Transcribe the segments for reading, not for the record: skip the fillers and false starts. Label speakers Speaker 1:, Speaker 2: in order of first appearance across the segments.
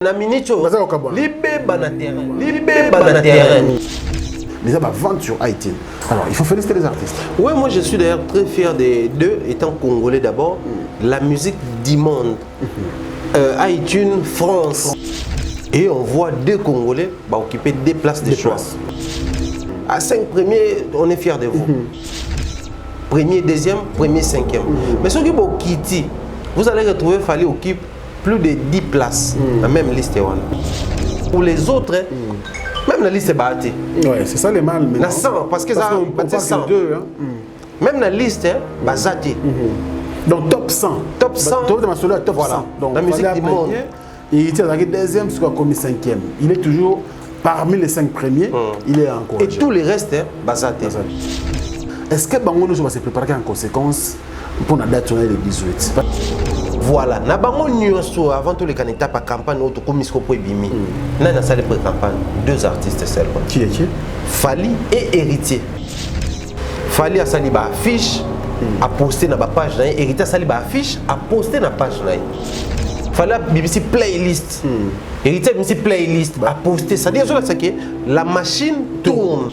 Speaker 1: Na minicho, libé na terrain.
Speaker 2: Mais ça va vendre sur iTunes. Alors, il faut féliciter les artistes.
Speaker 1: Oui, moi je suis d'ailleurs très fier des deux, étant congolais d'abord. La musique du monde. iTunes, France. Et on voit deux Congolais occuper des places de choix. À 5 premiers, on est fiers de vous. Premier, deuxième, premier, cinquième. Mais ceux qui vont quitter, vous allez retrouver Fally occupe plus de 10 places, la même liste. Pour les autres, même la liste est battue.
Speaker 2: Ouais, c'est ça les mal.
Speaker 1: La 100, parce que ça
Speaker 2: c'est 100. Deux, hein.
Speaker 1: Même la liste est battue.
Speaker 2: Donc top 100.
Speaker 1: Top 100.
Speaker 2: Top 100. Voilà. Donc
Speaker 1: la musique du monde.
Speaker 2: Et il était dans le deuxième, c'est comme 5e. Il est toujours parmi les 5 premiers. Il est encouragé.
Speaker 1: Et tous les restes, battue.
Speaker 2: Est-ce que Bango nous va se préparer en conséquence pour la date le 18?
Speaker 1: Voilà, na bango nyonso avant tous les candidats par campagne auto comme Misko Bimi. Na na salle pré-campagne, deux artistes seulement.
Speaker 2: Qui est qui?
Speaker 1: Fally et Héritier. Fally a sali ba affiche a posté na ba page na Héritier a sali ba affiche a posté na page na. Fally a BBC playlist. Héritier BBC playlist a posté, ça dit ça que la machine tourne.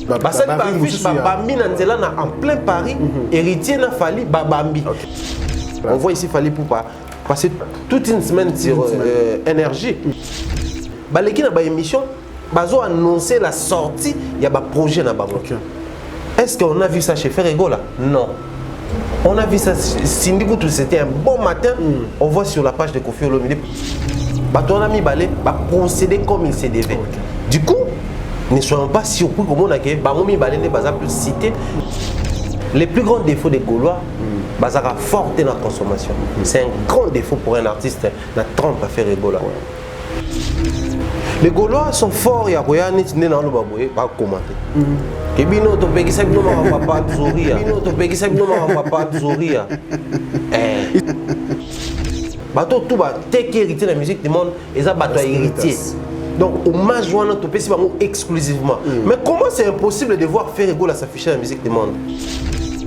Speaker 1: Ba sali ba affiche ba bambi na nzela na en plein Paris, Héritier na Fally ba bambi. On voit ici Fally Poupa passer toute une semaine sur énergie. Baleki na ba émission, bazo annoncer la sortie, il y a ba projet na bango. Est-ce qu'on a vu ça chez Ferrego là? Non. On a vu ça Cindy Boutou, c'était un bon matin. On voit sur la page de Kofi Olomide. Bato na mi balé, ba procéder comme il se devait. Du coup, ne soyons pas surpris comme on a que bango mi balé ne basa plus citer. Les plus grands défauts des Gaulois, Bazara fort dans la consommation. C'est un grand défaut pour un artiste, la trompe à faire les Gaulois. Les Gaulois sont forts, il y a rien qui dans le baboué, pas commenter. Et bien, on peut dire que c'est un papa de Zoria. On peut dire que c'est un papa de Zoria. Bateau tout bas, t'es qui hérité de la musique du monde, et ça bateau héritier. Donc, hommage à notre pays, c'est exclusivement. Mais comment c'est impossible de voir Ferrego s'afficher dans la musique du monde?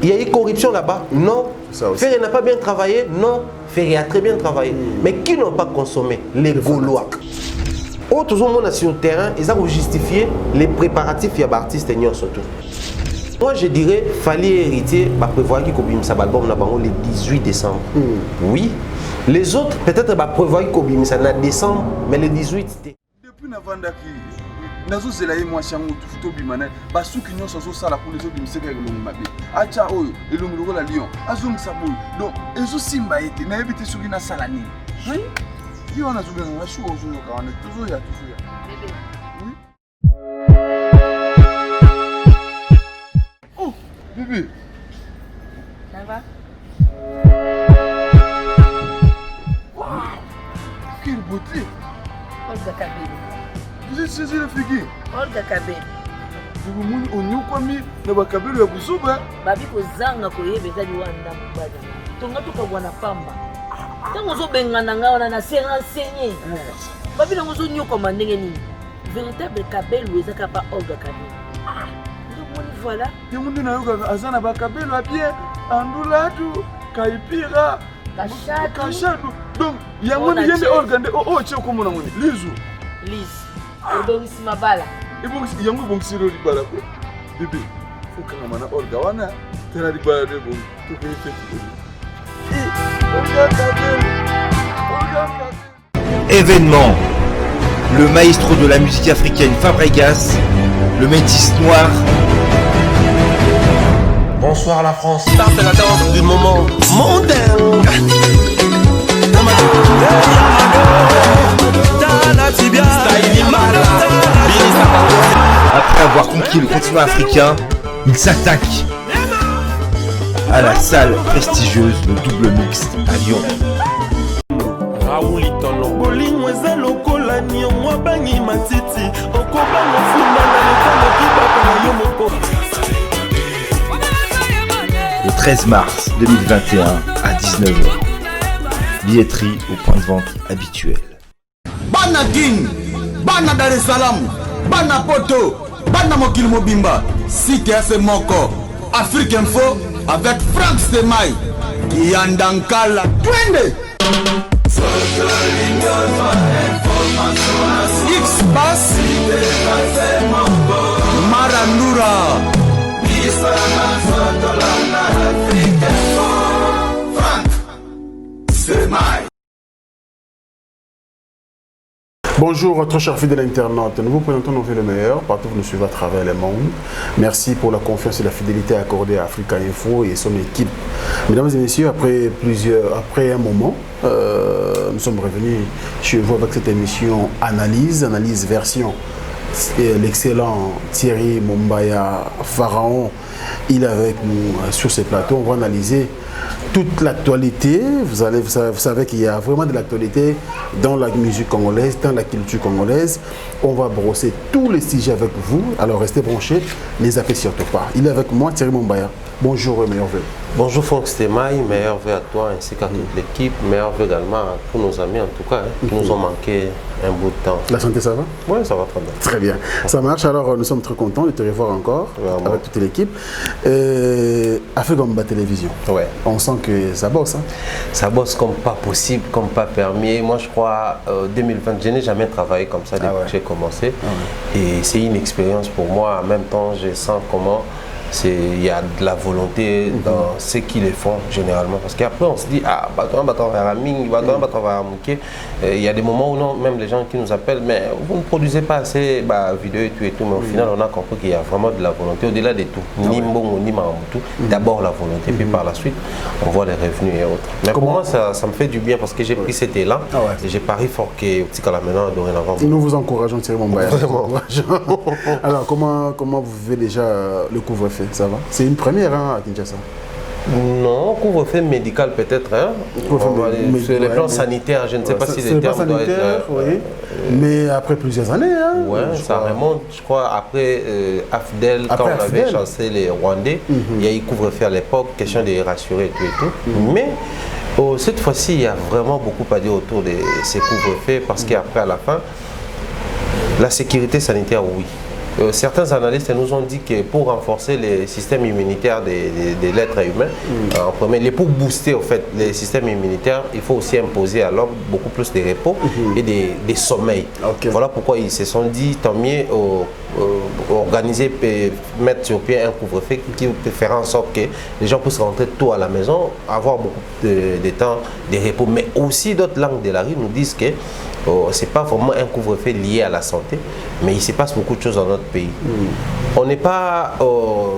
Speaker 1: Il y a eu corruption là-bas? Non. Ferré n'a pas bien travaillé? Non. Ferré a très bien travaillé. Mais qui n'ont pas consommé? Les Gaulois. Autres monde sur le terrain, ils ont justifié les préparatifs et les artistes surtout. Moi je dirais, Fally Héritier, prévoir qu'il y ait un album le 18 décembre. Oui. Les autres, peut-être prévoir qu'il y ait un décembre, mais le 18 c'était.
Speaker 3: Depuis nazo zela ye mwasi yango tufuto bimana basuki nyonso zo sala pour les autres bimiseka elongi mabe acha oyo elongi lokola lion azongisa boyo donc ezo simba ete na yebite suki na sala nini oui yo wana zo benga shu ozo yoka wana toujours ya bébé oui oh bébé
Speaker 4: ça va
Speaker 3: wow quelle beauté
Speaker 4: Olga Kabeli.
Speaker 3: Vous êtes saisi la figure?
Speaker 4: Olga Kabeli.
Speaker 3: Vous avez dit que vous avez Kabeli ya kusuba.
Speaker 4: Babi kozanga koyebeza liwanda mubada. Tonga tukabwana pamba. Tango zo bengana ngawana na se renseigner. Babi na zo nyo komandenge nini? Véritable Kabeli ezaka pa Olga Kabeli. Donc voilà.
Speaker 3: Yango ndina yoka azana ba Kabeli bien andula tu kaipira. Kashadu. Donc yango ni yende Olga nde che komona ngoni. Lizu.
Speaker 4: Liz. Odonisi mabala.
Speaker 3: Ibongi yango bongi ro libala ko. Bébé, faut que mana Olga wana tena libala de bon. To ke feti. Olga Kabeli.
Speaker 5: Événement. Le maestro de la musique africaine Fabregas, le métis noir.
Speaker 1: Bonsoir la France. Ça c'est la danse du moment mondain.
Speaker 5: Après avoir conquis le continent africain, il s'attaque à la salle prestigieuse de Double Mix à Lyon. Le 13 mars 2021 à 19h. Billetterie au point de vente habituel.
Speaker 6: Bana King, Bana Dar es Salaam, Bana Poto, Bana Mokil Mobimba, Site Ase Moko, Afrique Info avec Frank Stemai, Yandankala, Twende!
Speaker 2: Bonjour, très chers fidèles internautes. Nous vous présentons nos vies le meilleur partout où vous nous suivez à travers le monde. Merci pour la confiance et la fidélité accordée à Africa Info et son équipe. Mesdames et messieurs, après un moment, nous sommes revenus chez vous avec cette émission Analyse version. L'excellent Thierry Mumbaya Pharaon, il est avec nous sur ce plateau. On va analyser toute l'actualité. Vous savez qu'il y a vraiment de l'actualité dans la musique congolaise, dans la culture congolaise. On va brosser tous les sujets avec vous. Alors restez branchés, ne les zappez surtout pas. Il est avec moi, Thierry Mumbaya. Bonjour et meilleurs vœux.
Speaker 1: Bonjour Franck Stémaï, meilleurs vœux à toi ainsi qu'à toute l'équipe. Meilleurs vœux également à tous nos amis en tout cas, qui nous ont manqué un bout de temps.
Speaker 2: La santé, ça va?
Speaker 1: Oui, ça va très bien.
Speaker 2: Très bien. Ça marche. Alors nous sommes très contents de te revoir encore avec toute l'équipe. Afegomba Télévision.
Speaker 1: Ouais.
Speaker 2: On sent que ça bosse. Hein?
Speaker 1: Ça bosse comme pas possible, comme pas permis. Moi je crois 2020, je n'ai jamais travaillé comme ça depuis que j'ai commencé. Et c'est une expérience pour moi. En même temps, je sens comment il y a de la volonté dans ce qu'ils font généralement. Parce qu'après on se dit, ah, il y a des moments où non, même les gens qui nous appellent, mais vous ne produisez pas assez vidéo et tout. Mais au final, on a compris qu'il y a vraiment de la volonté au-delà de tout. Ni Mbongo, ni Mahamutu. D'abord la volonté, puis par la suite, on voit les revenus et autres. Mais pour moi, ça me fait du bien parce que j'ai pris cet élan et j'ai parié fort que maintenant, dorénavant.
Speaker 2: Nous vous encourageons, Thierry Mumbaya. Alors, comment vous vivez déjà le couvre-feu? Ça va? C'est une première à Kinshasa.
Speaker 1: Non, couvre-feu médical peut-être. Hein? Sur le plan sanitaire, je ne sais pas si les termes doivent être...
Speaker 2: mais après plusieurs années. Hein,
Speaker 1: oui, ça remonte, je crois, après AFDEL, quand on avait chassé les Rwandais, il y a eu couvre-feu à l'époque, question de rassurer tout et tout. Mais cette fois-ci, il y a vraiment beaucoup à dire autour de ces couvre-feux parce qu'après, à la fin, la sécurité sanitaire, oui. Certains analystes nous ont dit que pour renforcer les systèmes immunitaires de l'être humain, en premier, pour booster au fait les systèmes immunitaires, il faut aussi imposer à l'homme beaucoup plus de repos et des sommeils. Voilà pourquoi ils se sont dit tant mieux organiser, mettre sur pied un couvre-feu qui fera en sorte que les gens puissent rentrer tôt à la maison, avoir beaucoup de temps de repos. Mais aussi d'autres langues de la rue nous disent que ce n'est pas vraiment un couvre-feu lié à la santé, mais il se passe beaucoup de choses dans notre pays. On n'est pas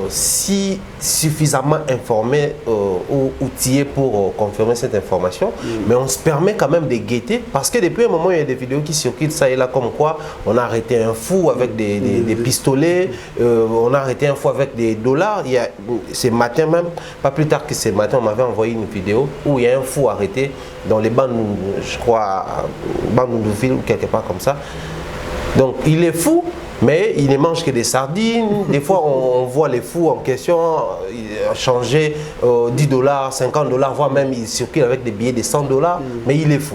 Speaker 1: si suffisamment informé ou outillé pour confirmer cette information, mais on se permet quand même de guetter parce que depuis un moment, il y a des vidéos qui circulent ça et là comme quoi on a arrêté un fou avec des pistolets, on a arrêté un fou avec des dollars. Il y a, ce matin même, pas plus tard que ce matin, on m'avait envoyé une vidéo où il y a un fou arrêté dans les bandes, je crois, Bandundouville ou quelque part comme ça. Donc il est fou, mais il ne mange que des sardines. Des fois, on voit les fous en question changer $10, $50, voire même il circule avec des billets de $100, mais il est fou.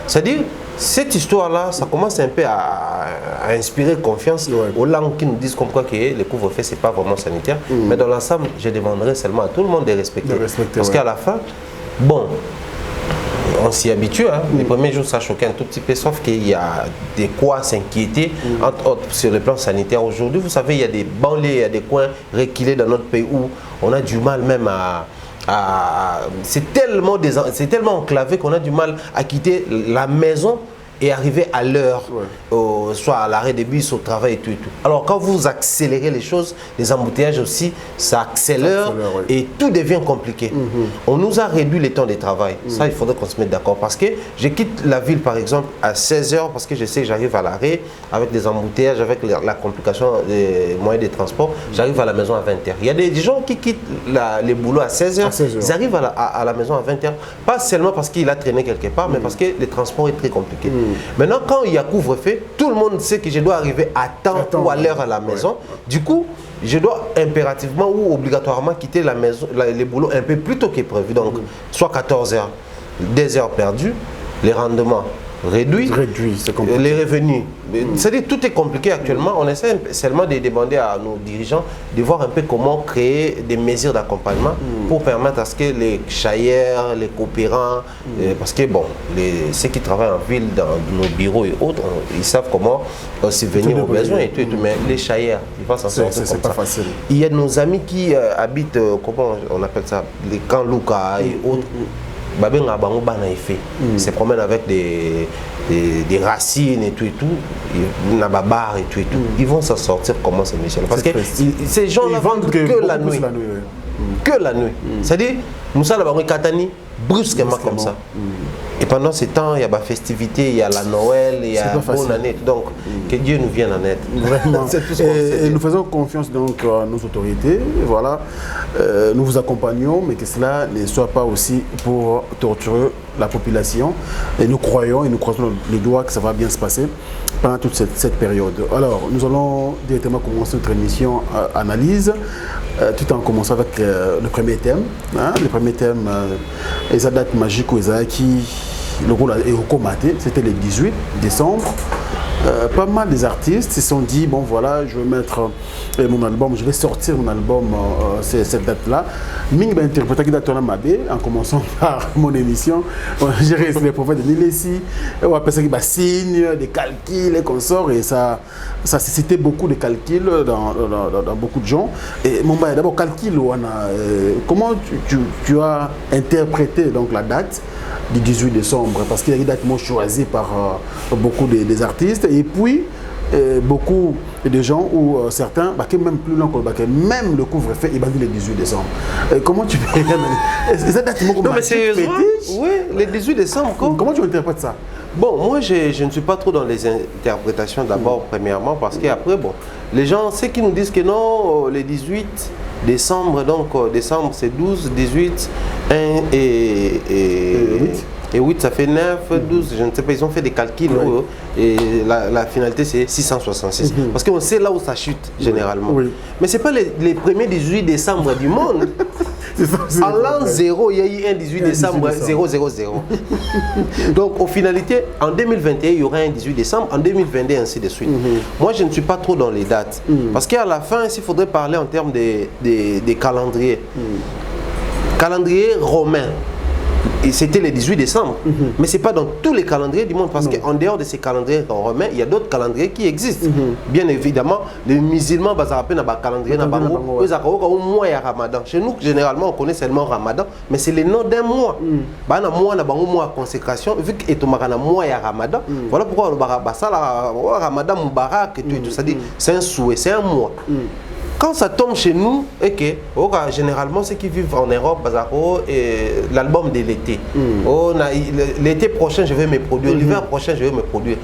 Speaker 1: C'est-à-dire, cette histoire-là, ça commence un peu à inspirer confiance aux langues qui nous disent comme quoi que le couvre-feu, ce n'est pas vraiment sanitaire. Mais dans l'ensemble, je demanderai seulement à tout le monde de respecter. Parce qu'à la fin, bon, on s'y habitue, hein. Les premiers jours ça choquait un tout petit peu, sauf qu'il y a de quoi s'inquiéter, entre autres sur le plan sanitaire. Aujourd'hui, vous savez, il y a des banlieues, il y a des coins reculés dans notre pays où on a du mal même c'est tellement enclavé qu'on a du mal à quitter la maison et arriver à l'heure, soit à l'arrêt des bus, au travail et tout et tout. Alors quand vous accélérez les choses, les embouteillages aussi, ça accélère et tout devient compliqué. On nous a réduit les temps de travail. Ça, il faudrait qu'on se mette d'accord parce que je quitte la ville par exemple à 16 h parce que je sais que j'arrive à l'arrêt avec des embouteillages, avec la complication des moyens de transport. J'arrive à la maison à 20 h. Il y a des gens qui quittent les boulots à 16 h. Ils arrivent à la maison à 20 h. Pas seulement parce qu'il a traîné quelque part, mais parce que le transport est très compliqué. Maintenant, quand il y a couvre-feu, tout le monde sait que je dois arriver à temps ou à l'heure à la maison. Du coup, je dois impérativement ou obligatoirement quitter la maison, les boulots un peu plus tôt que prévu. Donc, soit 14 h, 2 heures perdues, les rendements réduits, les revenus. C'est-à-dire tout est compliqué actuellement. On essaie seulement de demander à nos dirigeants de voir un peu comment créer des mesures d'accompagnement pour permettre à ce que les chailleurs, les coopérants, parce que bon, ceux qui travaillent en ville, dans nos bureaux et autres, ils savent comment subvenir aux besoins et tout, mais les chailleurs, ils vont s'en sortir comme ça. Facile. Il y a nos amis qui habitent, comment on appelle ça, les camps Luka et autres. Se promènent avec des racines et tout, Nababar et tout. Ils vont s'en sortir comment ces Michel? Parce que ces gens-là vendent que la nuit. Que la nuit. C'est-à-dire, Moussa Nabaroui Katani, brusquement comme ça. Et pendant ce temps, il y a la festivité, il y a la Noël, il y a la bonne année. Donc, que Dieu nous vienne en aide.
Speaker 2: Vraiment. Et nous faisons confiance donc à nos autorités. Voilà. Nous vous accompagnons, mais que cela ne soit pas aussi pour torturer la population. Et nous croyons et nous croisons les doigts que ça va bien se passer pendant toute cette période. Alors, nous allons directement commencer notre émission analyse, tout en commençant avec le premier thème. Hein, le premier thème, les dates magiques ou qui le rôle est recomaté, c'était le 18 décembre. Pas mal des artistes se sont dit, bon voilà, je vais mettre mon album, je vais sortir mon album cette date-là. Ming va interpréter qui date en commençant par mon émission. J'ai réussi les prophètes de Nilessi, on va penser qu'il y a des signes, des calculs et consorts, et ça suscitait beaucoup de calculs dans beaucoup de gens. Et mon bah, d'abord, calcul, comment tu as interprété donc la date du 18 décembre, parce qu'il y a une date choisie par beaucoup des artistes, et puis beaucoup de gens ou certains, même plus long que même le couvre-feu, il va dire le 18 décembre. Comment tu peux... Cette date,
Speaker 1: non, mais sérieusement, oui, le 18 décembre.
Speaker 2: Comment tu interprètes ça?
Speaker 1: Bon, moi, je ne suis pas trop dans les interprétations d'abord, premièrement, parce qu'après, bon, les gens, ceux qui nous disent que non, le 18 décembre, donc décembre c'est 12, 18, 1 et 8, ça fait 9, 12, je ne sais pas, ils ont fait des calculs, et la finalité c'est 666. Parce qu'on sait là où ça chute généralement. Mais ce n'est pas les premiers 18 décembre du monde. En l'an 0, il y a eu un 18 décembre 000. Donc, aux finalités, en 2021, il y aura un 18 décembre, en 2022, ainsi de suite. Moi, je ne suis pas trop dans les dates. Parce qu'à la fin, s'il faudrait parler en termes des calendriers, calendrier romain, c'était le 18 décembre, mais ce n'est pas dans tous les calendriers du monde, parce qu'en dehors de ces calendriers romains, il y a d'autres calendriers qui existent. Bien évidemment, les musulmans, ils ont un calendrier, ils ont un mois à Ramadan. Chez nous, généralement, on connaît seulement Ramadan, mais c'est le nom d'un mois. Il y a un mois de consécration, vu qu'il y a un mois à Ramadan. Voilà pourquoi le Ramadan Moubarak, c'est un souhait, c'est un mois. Quand ça tombe chez nous, et que généralement ceux qui vivent en Europe, l'album de l'été. L'été prochain, je vais me produire. L'hiver prochain, je vais me produire.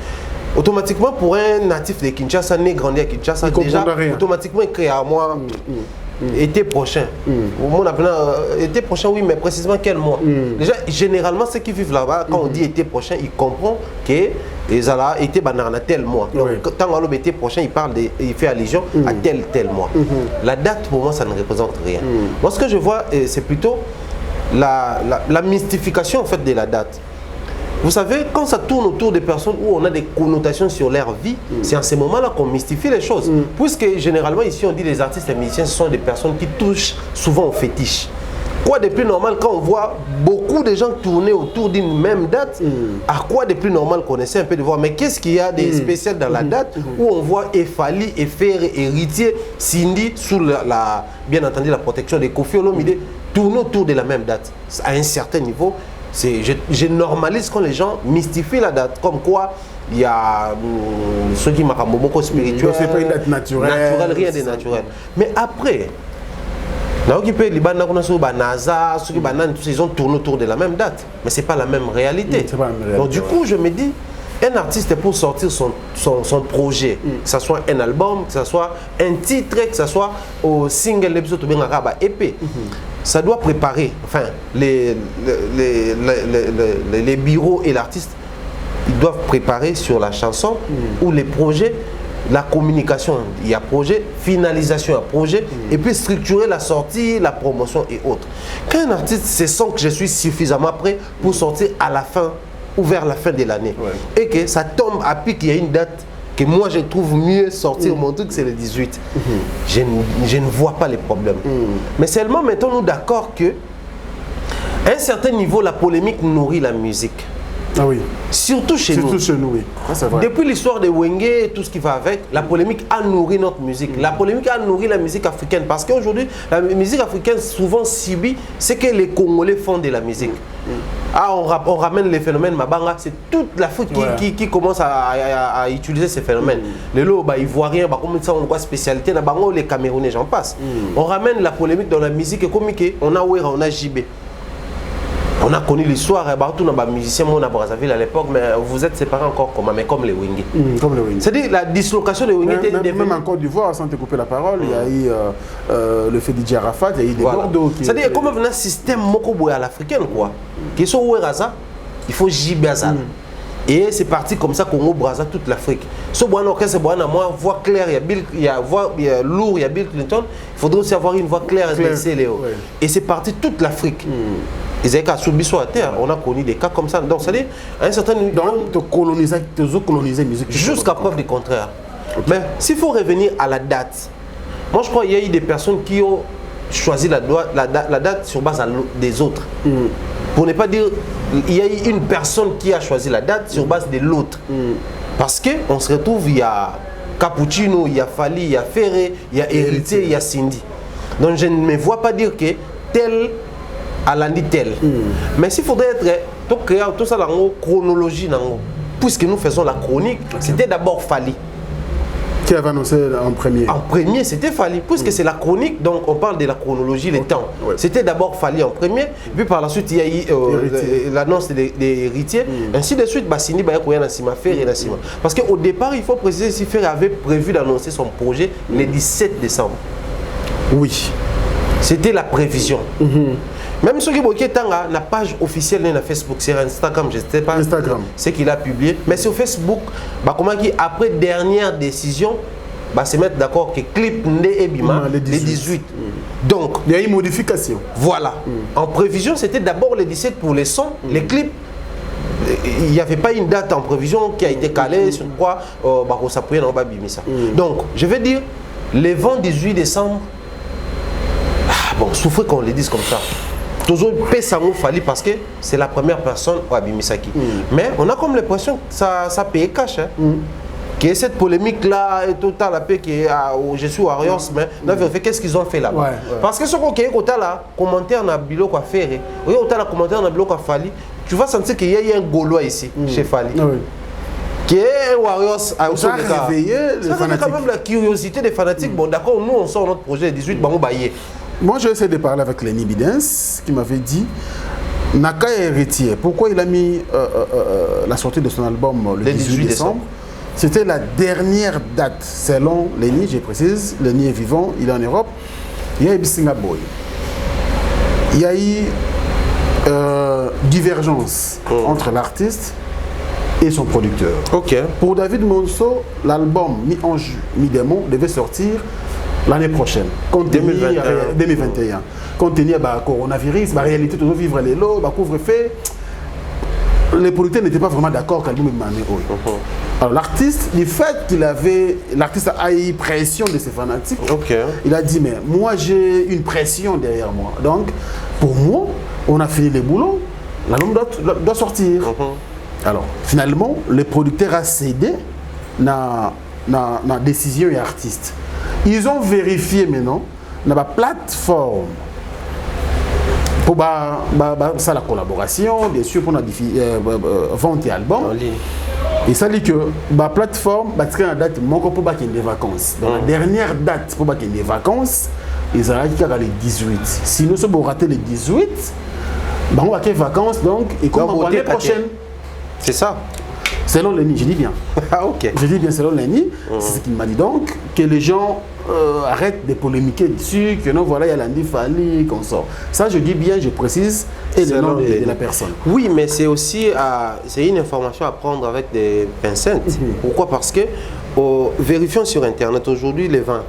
Speaker 1: Automatiquement, pour un natif de Kinshasa, né grandi à Kinshasa, déjà, automatiquement, il crée à moi été prochain. Été prochain, oui, mais précisément quel mois? Déjà, généralement, ceux qui vivent là-bas, quand on dit été prochain, ils comprennent que les ala été banana tel mois. Donc, tant qu'on l'été prochain, il fait allusion à tel mois. La date, pour moi, ça ne représente rien. Moi, ce que je vois, c'est plutôt la mystification en fait de la date. Vous savez, quand ça tourne autour des personnes où on a des connotations sur leur vie, c'est à ce moment-là qu'on mystifie les choses. Puisque généralement, ici, on dit les artistes et musiciens, ce sont des personnes qui touchent souvent au fétiche. Quoi de plus normal quand on voit beaucoup de gens tourner autour d'une même date? À quoi de plus normal qu'on essaie un peu de voir? Mais qu'est-ce qu'il y a de spécial dans la date où on voit Efali, Efere, Héritier, Cindy, sous bien entendu la protection des Koffi Olomide, tourner autour de la même date? À un certain niveau, je normalise quand les gens mystifient la date, comme quoi il y a ceux qui m'ont beaucoup spirituel.
Speaker 2: C'est pas une date naturelle.
Speaker 1: Rien de naturel. Mais après, ils ont tourné autour de la même date, mais ce n'est pas la même réalité. Donc du coup, je me dis, un artiste pour sortir son projet, que ce soit un album, que ce soit un titre, que ce soit au single épisode ou bien un EP, ça doit préparer, enfin, les bureaux et l'artiste, ils doivent préparer sur la chanson ou les projets, la communication, il y a projet, finalisation, il y a projet, et puis structurer la sortie, la promotion et autres. Quand un artiste se sent que je suis suffisamment prêt pour sortir à la fin ou vers la fin de l'année, et que ça tombe à pic, il y a une date que moi je trouve mieux sortir mon truc, c'est le 18. Je ne vois pas les problèmes. Mais seulement mettons-nous d'accord que à un certain niveau, la polémique nourrit la musique.
Speaker 2: Ah oui.
Speaker 1: Surtout chez nous.
Speaker 2: Surtout chez nous, oui. Ça, vrai.
Speaker 1: Depuis l'histoire de Wenge et tout ce qui va avec, la polémique a nourri notre musique. La polémique a nourri la musique africaine. Parce qu'aujourd'hui, la musique africaine souvent subit ce que les Congolais font de la musique. on ramène les phénomènes Mabanga, c'est toute l'Afrique qui commence à utiliser ces phénomènes. Les lots, ils voient rien, comme ça, on voit spécialité, les Camerounais, j'en passe. On ramène la polémique dans la musique et comique, on a Ouera, on a JB. On a connu l'histoire, tout dans les musiciens, on a Brazzaville à l'époque, mais vous êtes séparés encore comment, mais comme les Wingé.
Speaker 2: Comme les Wingé.
Speaker 1: C'est-à-dire la dislocation des Wingé.
Speaker 2: Même en Côte d'Ivoire, sans te couper la parole, il y a eu le fait DJ Arafat, il y a eu des Bordeaux.
Speaker 1: C'est-à-dire comme un système mokoboy à l'africaine, quoi. Qui sont où il faut Jibazal. Et c'est parti comme ça, Congo, Brazza, toute l'Afrique. Ce bon orchestre, moi, voix claire, il y a lourd, il y a Bill Clinton. Il faudrait aussi avoir une voix claire. Et c'est parti toute l'Afrique. Ils avaient qu'à subir à terre. On a connu des cas comme ça. Donc, c'est-à-dire, à un certain niveau.
Speaker 2: Donc, coloniser la musique.
Speaker 1: Jusqu'à preuve du contraire. Mais s'il faut revenir à la date, moi je crois qu'il y a eu des personnes qui ont choisi la date sur base des autres. Pour ne pas dire, il y a eu une personne qui a choisi la date sur base de l'autre. Parce qu'on se retrouve, il y a Capuccino, il y a Fali, il y a Ferré, il y a Héritier, il y a Cindy. Donc je ne me vois pas dire que tel a l'andi tel. Mais s'il faudrait être, tout ça dans la chronologie, puisque nous faisons la chronique, c'était d'abord Fali.
Speaker 2: Qui avait annoncé en premier? En
Speaker 1: premier, c'était Fali. Puisque c'est la chronique, donc on parle de la chronologie, les temps. C'était d'abord Fali en premier, puis par la suite, il y a eu l'annonce des héritiers. Ainsi de suite, Bassini, Ferré, Nassima. Parce qu'au départ, il faut préciser si Ferré avait prévu d'annoncer son projet le 17 décembre.
Speaker 2: Oui.
Speaker 1: C'était la prévision. Même ceux qui ont la page officielle de Facebook, sur Instagram, je ne sais pas ce qu'il a publié, mais sur Facebook, comment après dernière décision, se mettre d'accord que clip et Bima les 18. Donc,
Speaker 2: il y a une modification.
Speaker 1: Voilà. En prévision, c'était d'abord les 17 pour les sons, les clips. Il n'y avait pas une date en prévision qui a été calée sur quoi s'appuyer dans Babimisa. Donc, je vais dire, les 18 décembre, souffrez qu'on les dise comme ça. Toujours Pessango Fali parce que c'est la première personne au Abimisaki. Mais on a comme l'impression que ça paye cash. Que cette polémique là est totale, je suis Warriors, mais qu'est-ce qu'ils ont fait là-bas? Parce que ce qu'on a là, commentaire dans Bilo quoi faire, commentaire dans Bilo quoi Fali, tu vas sentir qu'il y a un Gaulois ici, chez Fali. Qui est Warriors a aussi réveillé quand même la curiosité des fanatiques. Bon d'accord, nous on sort notre projet 18 bon baillé.
Speaker 2: Moi, j'ai essayé de parler avec Lenny Bidens, qui m'avait dit Naka est héritier. Pourquoi il a mis la sortie de son album le 18 décembre? C'était la dernière date, selon Lenny, je précise. Lenny est vivant, il est en Europe. Il y a eu Singapour. Il y a eu divergence entre l'artiste et son producteur. Pour David Monceau, l'album Mi-Démon devait sortir l'année prochaine, compte tenu 2021. Compte tenu du coronavirus, la réalité de vivre les lots, couvre-feu, les producteurs n'étaient pas vraiment d'accord avec l'album. Alors l'artiste, du fait qu'il avait, l'artiste a eu pression de ses fanatiques, il a dit mais moi j'ai une pression derrière moi. Donc pour moi, on a fini les boulots, l'album doit sortir. Alors finalement, le producteur a cédé dans la décision et artiste. Ils ont vérifié maintenant dans la plateforme pour ça la collaboration, bien sûr pour la vente d'albums. Et ça dit que la plateforme va créer une date pour des vacances. Dans la dernière date pour des vacances, ils ont dit les 18. Si nous sommes ratés les 18, on va faire vacances donc et comme l'année prochaine.
Speaker 1: C'est ça.
Speaker 2: Selon Lenny, je dis bien. Je dis bien selon Lenny, c'est ce qu'il m'a dit donc, que les gens arrêtent de polémiquer dessus, que non, voilà, il y a l'Andy Fali, qu'on sort. Ça, je dis bien, je précise, et le nom de la personne.
Speaker 1: Oui, mais c'est aussi c'est une information à prendre avec des pincettes. Pourquoi? Parce que, vérifions sur Internet aujourd'hui les 20.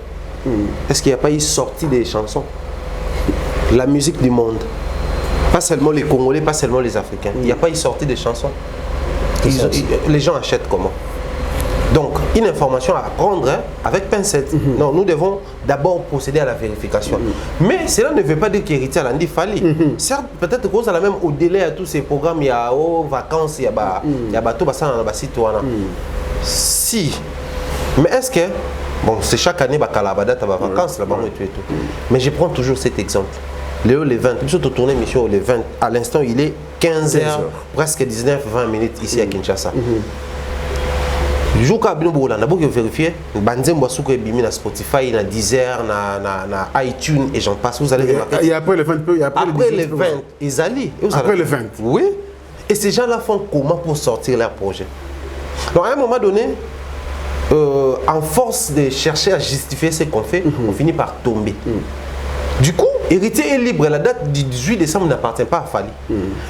Speaker 1: Est-ce qu'il n'y a pas eu sortie des chansons? La musique du monde. Pas seulement les Congolais, pas seulement les Africains. Il n'y a pas eu sortie des chansons. Les gens achètent comment? Donc, une information à prendre avec pincette. Non, nous devons d'abord procéder à la vérification. Mais cela ne veut pas dire qu'héritier à l'Andy Fali. Certes, peut-être qu'on a la même au délai à tous ces programmes, il y a aux vacances, il y a bateau, si. Mais est-ce que, bon, c'est chaque année, Kalabada, tu as vacances là-bas et tout. Mais je prends toujours cet exemple. Le 20, je suis tourné mission le 20. À l'instant, il est 15h, presque 19-20 minutes ici à Kinshasa. Jour où vous avez vérifié, Banzembo Souko est bimi na Spotify, na Deezer, na iTunes et j'en passe. Vous allez remarquer.
Speaker 2: Et après le 20,
Speaker 1: après les 20, ils allaient.
Speaker 2: Après le 20.
Speaker 1: Oui. Et ces gens-là font comment pour sortir leur projet? Donc à un moment donné, en force de chercher à justifier ce qu'on fait, on finit par tomber. Du coup, Héritier est libre. La date du 18 décembre n'appartient pas à Fally.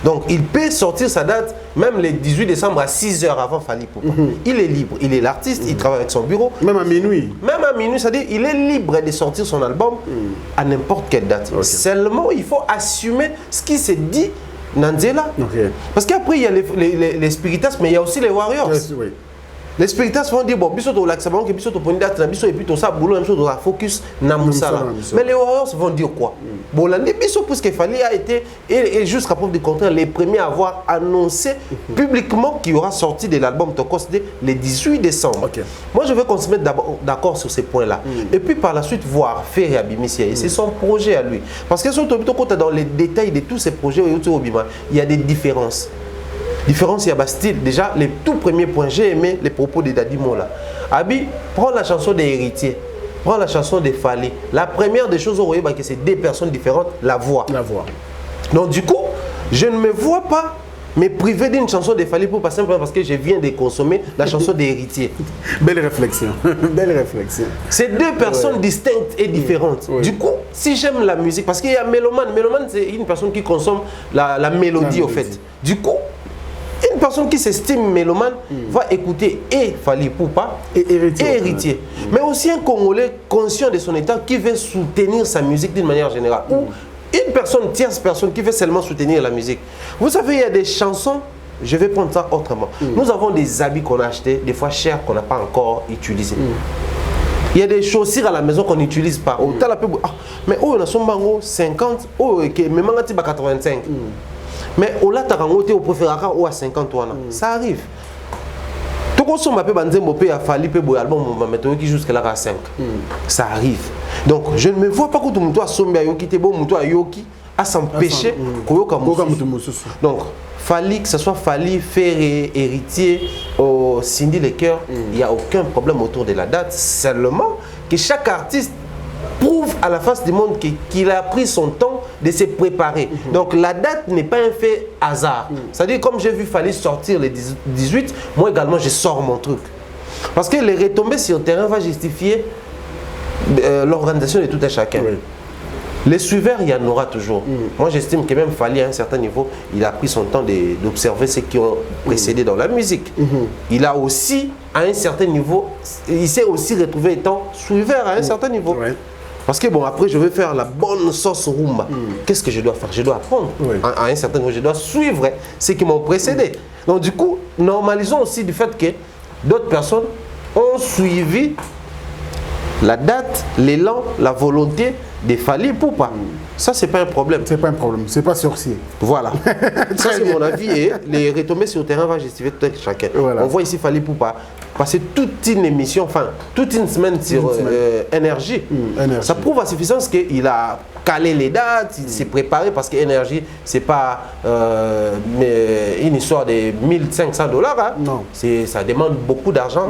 Speaker 1: Donc, il peut sortir sa date, même le 18 décembre à 6h avant Fally Poupa. Il est libre. Il est l'artiste, il travaille avec son bureau.
Speaker 2: Même à minuit.
Speaker 1: Même à minuit, c'est-à-dire il est libre de sortir son album à n'importe quelle date. Seulement, il faut assumer ce qui s'est dit Nanzela. Parce qu'après, il y a les spiritas, mais il y a aussi les warriors.
Speaker 2: Oui.
Speaker 1: Les spiritas vont dire bon, biso l'accent que biso pour une date na biso et puis tout ça boulot même chose de la focus na musala. Mais les warriors vont dire quoi? Bon, l'année biso puisque Fally a été et jusqu'à preuve du contraire les premiers à avoir annoncé publiquement qu'il y aura sorti de l'album Tokos le 18 décembre. Moi je veux qu'on se mette d'accord sur ces points-là. Et puis par la suite voir faire et Abimissia et c'est son projet à lui. Parce que surtout quand dans les détails de tous ces projets il y a des différences. Différence, il y a style. Déjà, les tout premiers points, j'ai aimé les propos de Dadi Mola. Abi, prends la chanson des héritiers, prends la chanson des Fally. La première des choses, vous voyez que c'est deux personnes différentes, la voix. La voix. Donc du coup, je ne me vois pas me priver d'une chanson des Fally pour pas simplement parce que je viens de consommer la chanson des héritiers.
Speaker 2: Belle réflexion. Belle réflexion.
Speaker 1: C'est deux personnes distinctes et différentes. Du coup, si j'aime la musique, parce qu'il y a mélomane. Mélomane, c'est une personne qui consomme la mélodie au fait. Du coup, une personne qui s'estime mélomane va écouter et Fally Poupa et héritier. Mais aussi un Congolais conscient de son état qui veut soutenir sa musique d'une manière générale. Ou une personne, tierce personne qui veut seulement soutenir la musique. Vous savez, il y a des chansons, je vais prendre ça autrement. Nous avons des habits qu'on a achetés, des fois chers, qu'on n'a pas encore utilisés. Il y a des chaussures à la maison qu'on n'utilise pas. Mais on a son bango 50, même 85. Mais au là, tu as au préférera ou à 50 ans. Ça arrive. Tout comme on m'appelle Banzembo à Fally Poupa album, on va mettre jusqu'à là à 5. Ça arrive. Donc je ne me vois pas que tout le monde soit Yoki, te bon, Yoki, à s'empêcher. Donc, Fally, que ce soit Fally, Ferré, héritier, Cindy Le Cœur, il n'y a aucun problème autour de la date. Seulement que chaque artiste prouve à la face du monde qu'il a pris son temps de se préparer. Donc la date n'est pas un fait hasard. C'est-à-dire comme j'ai vu Fally sortir le 18, moi également je sors mon truc. Parce que les retombées sur le terrain va justifier l'organisation de tout un chacun. Les suiveurs, il y en aura toujours. Moi j'estime que même Fally à un certain niveau, il a pris son temps d'observer ceux qui ont précédé dans la musique. Il a aussi, à un certain niveau, il s'est aussi retrouvé étant suiveur à un certain niveau. Parce que bon, après je vais faire la bonne sauce rumba. Qu'est-ce que je dois faire? Je dois apprendre. À un certain niveau, je dois suivre ceux qui m'ont précédé. Donc du coup, normalisons aussi du fait que d'autres personnes ont suivi la date, l'élan, la volonté de Fally Poupa. Ça, c'est pas un problème.
Speaker 2: C'est pas un problème, c'est pas sorcier.
Speaker 1: Voilà. Ça, c'est mon avis. Et les retombées sur le terrain vont justifier tout chacun. On voit ici Fally Poupa passer toute une émission, enfin, toute une semaine sur énergie. Ça prouve à suffisance qu'il a calé les dates, il s'est préparé parce que énergie, c'est pas une histoire de $1 500. Hein. Non. Ça demande beaucoup d'argent.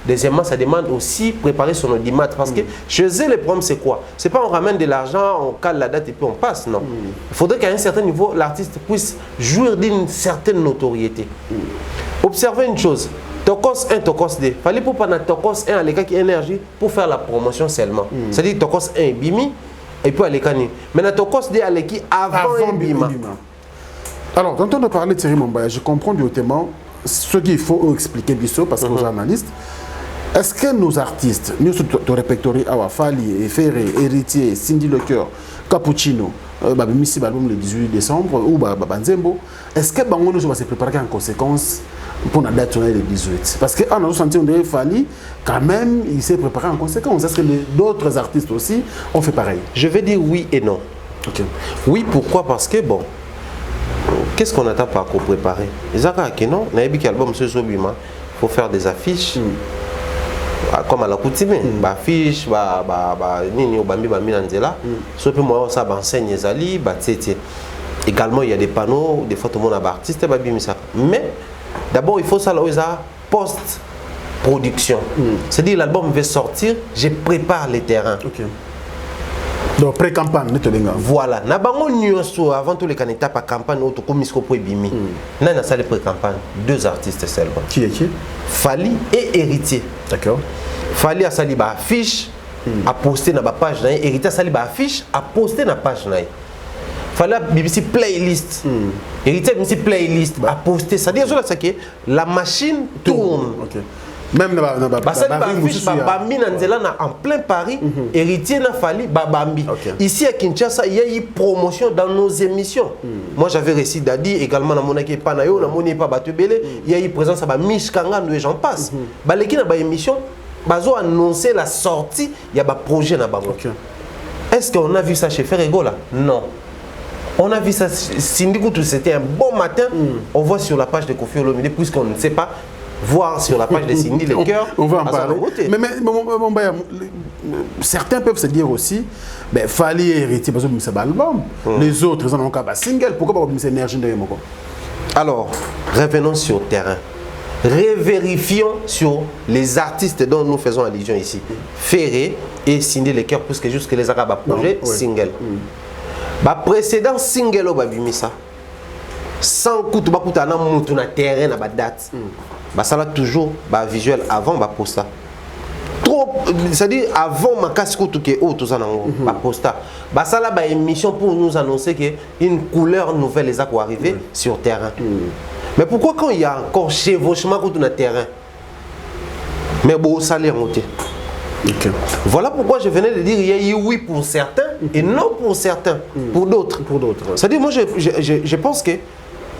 Speaker 1: Deuxièmement, ça demande aussi préparer son audimat. Parce que chez eux, le problème, c'est quoi? C'est pas on ramène de l'argent, on cale la date et puis on passe. Non. Il faudrait qu'à un certain niveau, l'artiste puisse jouir d'une certaine notoriété. Observez une chose. Tokos 1, Tokos 2. Fally Poupa na Tokos 1 à l'écart qui énergie pour faire la promotion seulement. C'est-à-dire Tokos 1 Bimi et puis à l'écart. Mais na Tokos 2 à l'équipe avant Bima.
Speaker 2: Alors, quand on a parlé de Thierry Mombaya, je comprends du hautement ce qu'il faut expliquer biso parce que aux journalistes. Est-ce que nos artistes, nous te répertorions à Fally, Ferré, Héritier, Cindy Le Cœur, Cappuccino, Babimisi l'album le 18 décembre ou Banzembo, est-ce que Bango nous va se préparer en conséquence pour la date le 18? Parce qu'on a senti qu'on Fally, quand même, il s'est préparé en conséquence. Est-ce que d'autres artistes aussi ont fait pareil?
Speaker 1: Je vais dire oui et non. Oui, pourquoi? Parce que bon, qu'est-ce qu'on attend par pour préparer? Les artistes qui non, n'a pas album ce Sobima, il faut faire des affiches. Comme à la coutume, affiche, nini obambi bambi nanzela, so pe moi ça enseigne ezali, tete. Également, il y a des panneaux, des fois tout le monde a des artistes, mais d'abord, il faut ça là, post-production. C'est-à-dire, l'album va sortir, je prépare les terrains.
Speaker 2: Ok. Donc, pré-campagne,
Speaker 1: voilà. Avant tous les candidats par campagne, comme Misko Bimi. On a salle pré-campagne, 2 artistes seulement.
Speaker 2: Qui est qui?
Speaker 1: Fali et Héritier.
Speaker 2: D'accord.
Speaker 1: Fali a sali ba affiche, a posté dans ma page, Héritier a sali ba affiche, a posté dans la page. Fali a BBC playlist. Héritier a BBC playlist, a posté. C'est-à-dire que la machine tourne.
Speaker 2: Ok. Même dans
Speaker 1: en plein Paris, Héritier n'a fallu Babambi. Ici à Kinshasa, il y a eu promotion dans nos émissions. Moi j'avais réussi Dadi, également dans mon équipe Panayo, dans mon équipe Batubele, il y a eu présence à Mich Kangan, et j'en passe. Baleki dans l'émission, Bazo a annoncé la sortie, il y a un projet dans Bango. Est-ce qu'on a vu ça chez Ferrego là? Non. On a vu ça, Cindy Goutou, c'était un bon matin, on voit sur la page de Kofi Olomide, puisqu'on ne sait pas. Voir sur la page de Cindy les cœurs.
Speaker 2: On va en parler. Mais certains peuvent se dire aussi, ben Fali et Héritier parce que c'est un album. Les autres ils en ont qu'un single. Pourquoi pas mettre énergie dans le mot?
Speaker 1: Alors, revenons sur le terrain. Revérifions sur les artistes dont nous faisons allusion ici. Ferré et Cindy les cœurs puisque jusque les arabes projet single. Bah précédent single au babimisa. Sans coup de bakouta na mutu na terrain na date. Bah ça là toujours bah visuel avant bah posta. Trop c'est-à-dire avant ma casse tout que tout ça bah posta. Bah ça là bah émission pour nous annoncer que une couleur nouvelle les a quoi arriver sur terrain. Mais pourquoi quand il y a encore chevauchement contre le terrain? Mais bon ça les monter. Voilà pourquoi je venais de dire il y a eu oui pour certains et non pour certains, pour d'autres. C'est-à-dire moi je pense que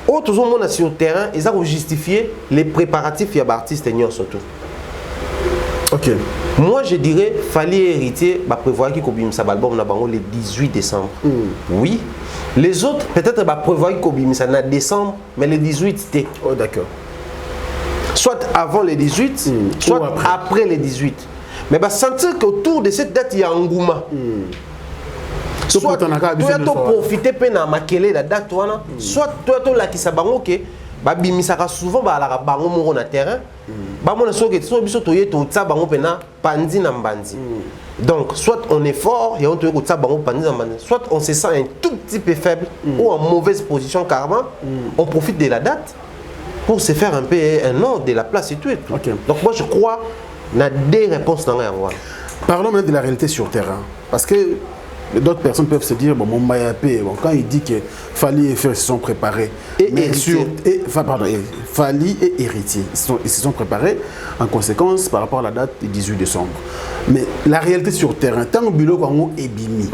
Speaker 1: tout le monde sur le terrain, ils ont justifié les préparatifs il y a des artistes surtout.
Speaker 2: Ok.
Speaker 1: Moi je dirais Fali Héritier bah prévoir qu'il y ça album le 18 décembre. Oui. Les autres peut-être bah prévoir qu'il ça en décembre mais le 18 c'était.
Speaker 2: Oh d'accord.
Speaker 1: Soit avant le 18, soit après le 18. Mais bah sentir qu'autour de cette date il y a un engouement. Soit tu as profité de la date, soit tu as la qui s'est bangoké, babimisaka souvent ba la bango moko na terrain. Ba mona soki so biso toye to tsa bango pena pandi na mbandi. Donc soit on est fort et on te ko tsa bango pandi na mbandi, soit on se sent un tout petit peu faible ou en mauvaise position carrément, on profite de la date pour se faire un peu un nom de la place et tout. Donc moi je crois on a des réponses dans la voie.
Speaker 2: Parlons maintenant de la réalité sur terrain parce que d'autres personnes peuvent se dire, bon, mon Mayapé, bon, quand il dit que Fali et Ferré se sont préparés, Fali et Héritier, ils se sont préparés en conséquence par rapport à la date du 18 décembre. Mais la réalité sur terrain, tant que Bilo est bimi,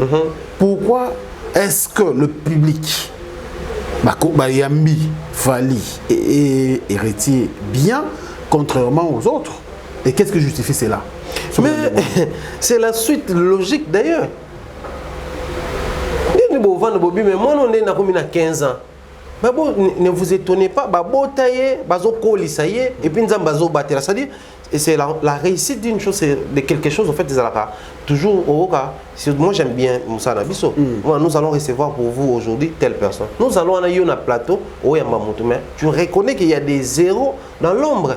Speaker 2: pourquoi est-ce que le public, Yambi, Fali et Héritier, bien, contrairement aux autres, et qu'est-ce que justifie cela?
Speaker 1: Mais c'est la suite logique d'ailleurs. Mais moi, on est à 15 ans. Ne vous étonnez pas, et puis c'est-à-dire, c'est la réussite d'une chose, c'est de quelque chose, en fait, toujours au cas. Moi, j'aime bien Moussa Nabiso. Nous allons recevoir pour vous aujourd'hui telle personne. Nous allons aller à un plateau, mais tu reconnais qu'il y a des zéros dans l'ombre.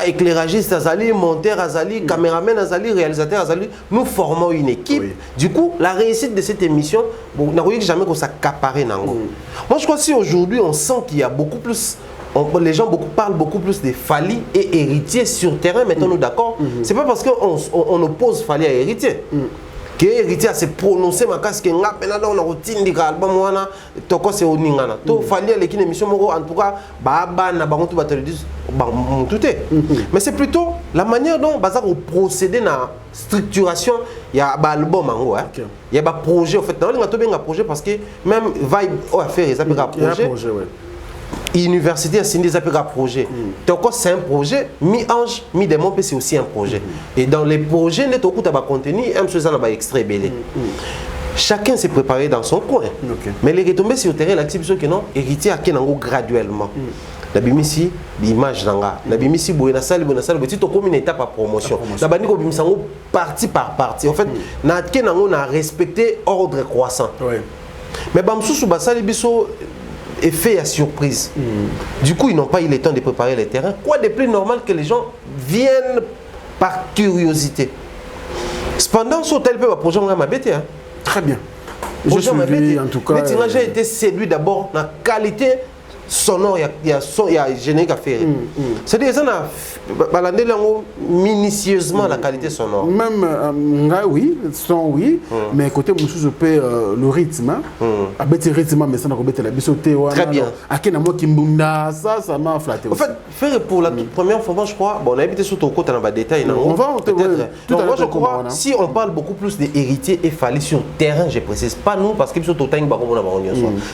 Speaker 1: Éclairagiste Azali, monteur Azali, caméraman Azali, réalisateur Azali, nous formons une équipe. Du coup, la réussite de cette émission, on n'a jamais qu'on s'accaparer. Moi, je crois que si aujourd'hui on sent qu'il y a beaucoup plus, les gens parlent beaucoup plus de Fali et Héritier sur terrain, mettons-nous d'accord. C'est pas parce qu'on oppose Fali à Héritier. Que Héritier a se prononcé ma casse que nga pena dans la routine du album wana toko se oningana to Fali l'équipe émission en tout cas baba na bango tout battelidis tout est mais c'est plutôt la manière dont bazar au procéder na structuration il y a ba album ango il y a ba projet en fait dans les to benga projet parce que même vibe au affaire ils appellent projet université a signé des projets. Donc c'est un projet, mi-ange, mi-démon, c'est aussi un projet. Et dans les projets, il y a un contenu, un extrait belé. Chacun s'est préparé dans son coin. Mais les retombées sur le terrain, l'activité que non, héritier à Kenango graduellement. La bimisi, l'image d'anga. La bimisi, boyna salle, petit comme une étape à promotion. La baniko bimisango partie par partie. En fait, na Kenango a respecté ordre croissant. Mais Bamsoussou Bassali Bisso effet à surprise. Du coup, ils n'ont pas eu le temps de préparer les terrains. Quoi de plus normal que les gens viennent par curiosité. Cependant, sur tel peu, projet m'a bêté.
Speaker 2: Très bien. Je suis en tout cas.
Speaker 1: Mais j'ai été séduit d'abord dans la qualité sonore, il y a générique à faire. C'est-à-dire que minutieusement la qualité sonore.
Speaker 2: Même, oui, son oui, mais côté Moussou, je peux le rythme. Avec le rythme, mais ça n'a pas été la bisoté.
Speaker 1: Très bien.
Speaker 2: Ça m'a flatté.
Speaker 1: En fait, faire pour la toute première fois, je crois, bon, on a habité sur ton côté dans le détail.
Speaker 2: On va
Speaker 1: peut-être. Moi, je crois, si on parle beaucoup plus d'héritiers et fallait sur terrain, je précise pas nous, parce que sur le terrain,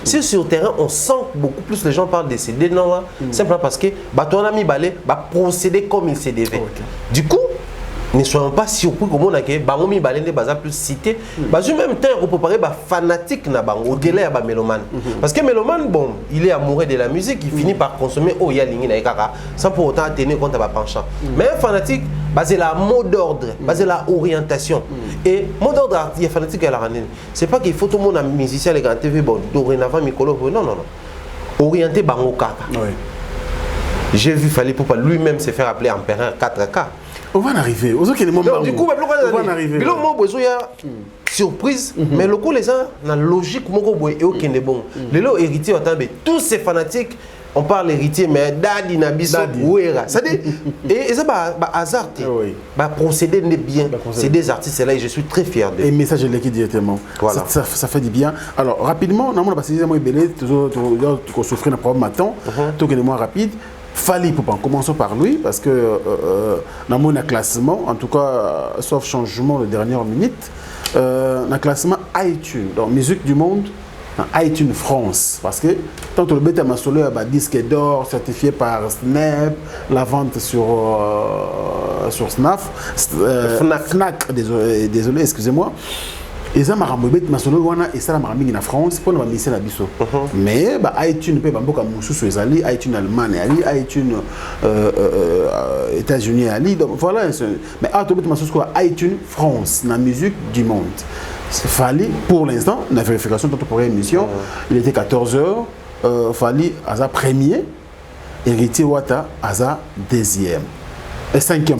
Speaker 1: si sur terrain, on sent beaucoup plus les gens parlent de CD, non, simplement parce que ton ami Balé va procéder comme il se devait. Du coup, ne soyons pas surpris comme on a que Bangomi Balé ne va plus citer. Parce que même temps, on peut parler fanatique au-delà de mélomane. Parce que mélomane, bon, il est amoureux de la musique, il finit par consommer oh il y a ligne sans pour autant tenir compte de la penchant. Mais un fanatique, basé la mot d'ordre, basé la orientation. Et mot d'ordre, il y a fanatique à la randonnée. C'est pas qu'il faut tout le monde musicien les grands TV bon dorénavant Mikolo non. Orienté Bangoka.
Speaker 2: Oui.
Speaker 1: J'ai vu Fally Poupa lui-même se faire appeler empereur 4K.
Speaker 2: On va en arriver. Du coup,
Speaker 1: on va en arriver. Il y a surprise, mais le coup, les gens, dans la logique, et aucun des bons. Les lots héritiers, tous ces fanatiques, on parle héritier, mais Dadi Nabiso, Ouera. C'est-à-dire, et ça va hasard, procéder bien. C'est des artistes là et je suis très fier d'eux.
Speaker 2: Et message de l'équipe directement. Voilà. Ça fait du bien. Alors, rapidement, on a passé des mois belé, toujours souffrir d'un problème maintenant, tout est moins rapide. Fally Poupa, commençons par lui, parce que dans un classement, en tout cas, sauf changement de dernière minute, un classement iTunes, donc musique du monde, iTunes France, parce que tant que le bêta m'a solo un disque d'or certifié par Snap, la vente sur Fnac, désolé, excusez-moi. Et ça m'a ramené ma solo wana et ça m'a ramené en France pour nous amener la biso. Mais iTunes peut pas beaucoup Moussou sur les alliés, iTunes Allemagne ali, iTunes États-Unis ali. Donc voilà. Mais ma solo iTunes France, la musique du monde. Fally pour l'instant, la vérification de notre première émission, il était 14h. Fally à sa premier, Héritier Wata à sa deuxième. Et cinquième.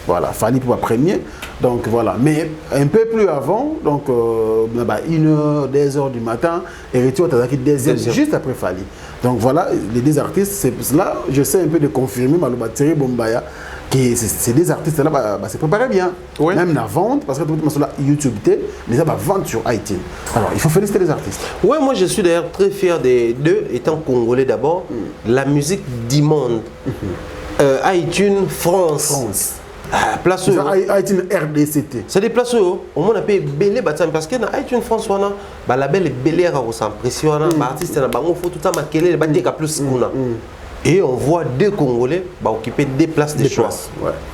Speaker 2: Voilà, Fally pour la première. Donc voilà, mais un peu plus avant, donc 1h, 2h du matin, Héritier Wata deuxième, juste après Fally. Donc voilà, les deux artistes, c'est là, j'essaie un peu de confirmer Malobateri Bombaya. Ces deux artistes là c'est préparé bien, même la vente, parce que tout le monde sur YouTube, les gens vendent sur iTunes. Alors il faut féliciter les artistes.
Speaker 1: Oui, moi je suis d'ailleurs très fier des deux, étant congolais d'abord, la musique du monde. iTunes France. Place
Speaker 2: iTunes RDCT.
Speaker 1: C'est des places où on a payé belé parce que dans iTunes France la label est belé à s'impression, artiste na bango faut tout ça maquiller les batéka plus kuna. Et on voit deux Congolais occuper des places de choix.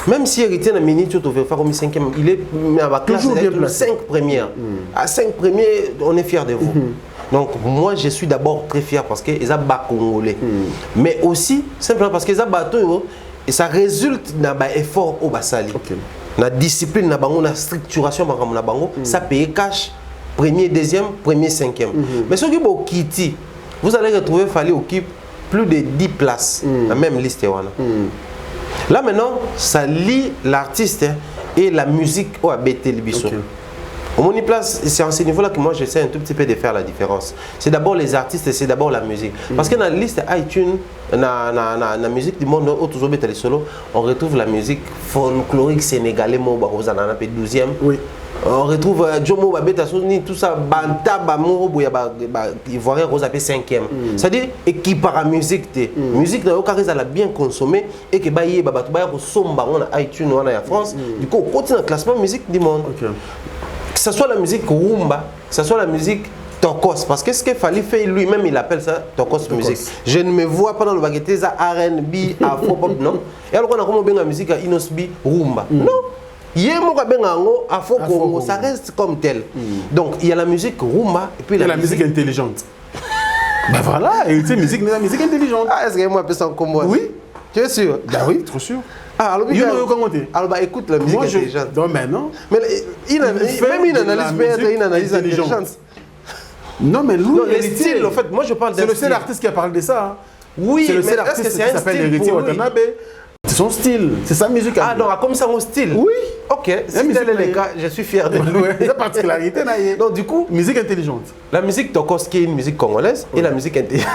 Speaker 1: Même si Héritier n'a minute, tu vas faire comme 5e, il est à la classe de 5 premières. À 5 premiers, on est fiers de vous. Donc moi je suis d'abord très fier parce qu'ils ont bas Congolais. Mais aussi simplement parce qu'ils ont bateau et ça résulte d'un effort au Bassali. La discipline, la structuration, ça paye cash, premier, deuxième, premier, cinquième. Mais ce qui est au Kiti, vous allez retrouver Fally occupe plus de 10 places, la même liste. Là maintenant, ça lie l'artiste et la musique au ABT Libiso. Au mon place, c'est à ce niveau-là que moi j'essaie un tout petit peu de faire la différence. C'est d'abord les artistes et c'est d'abord la musique. Parce que dans la liste iTunes, dans la musique du monde, on retrouve la musique folklorique sénégalais, on 12e. On retrouve Jomo Babeta tout ça, Banta, Bamoro, Ivoirien, Rose 5e. C'est-à-dire, équipe à musique, musique n'a aucun raison à bien consommer et que Baye, Babatouba, Somba, on a iTunes, on a en France. Du coup, on continue le classement musique du monde. Que ce soit la musique rumba, que ce soit la musique tokos, parce que ce qu'il fallait faire lui-même, il appelle ça tokos musique. Je ne me vois pas dans le baguette, ça R&B, afro-pop, non. Et alors on a comment bien la musique à Inosbi, rumba, non. Afro-Congo, ça reste comme tel. Donc il y a la musique rumba et puis
Speaker 2: la musique intelligente. Ben voilà, et c'est la musique intelligente.
Speaker 1: Ah, est-ce que moi je peux s'en comprendre?
Speaker 2: Oui.
Speaker 1: Tu es sûr?
Speaker 2: Ben oui, trop sûr.
Speaker 1: Ah, alors, écoute la musique intelligente.
Speaker 2: Non, mais non.
Speaker 1: Mais même une analyse peut être une analyse intelligente.
Speaker 2: Non, mais Louis
Speaker 1: Non, les
Speaker 2: Héritier,
Speaker 1: styles, en fait, moi je parle d'un
Speaker 2: c'est le seul
Speaker 1: style.
Speaker 2: artiste qui a parlé de ça. Hein.
Speaker 1: Oui,
Speaker 2: c'est le
Speaker 1: mais
Speaker 2: seul
Speaker 1: est-ce que
Speaker 2: artiste
Speaker 1: c'est
Speaker 2: qui
Speaker 1: un
Speaker 2: s'appelle
Speaker 1: style
Speaker 2: Héritier
Speaker 1: pour lui?
Speaker 2: Watanabe. C'est son style, c'est sa musique.
Speaker 1: Ah, donc comme ça, mon style.
Speaker 2: Oui.
Speaker 1: Ok, si tel est le cas, je suis fier de lui.
Speaker 2: C'est la particularité.
Speaker 1: Donc du coup,
Speaker 2: musique intelligente.
Speaker 1: la musique Tokos qui est une musique congolaise et la musique intelligente.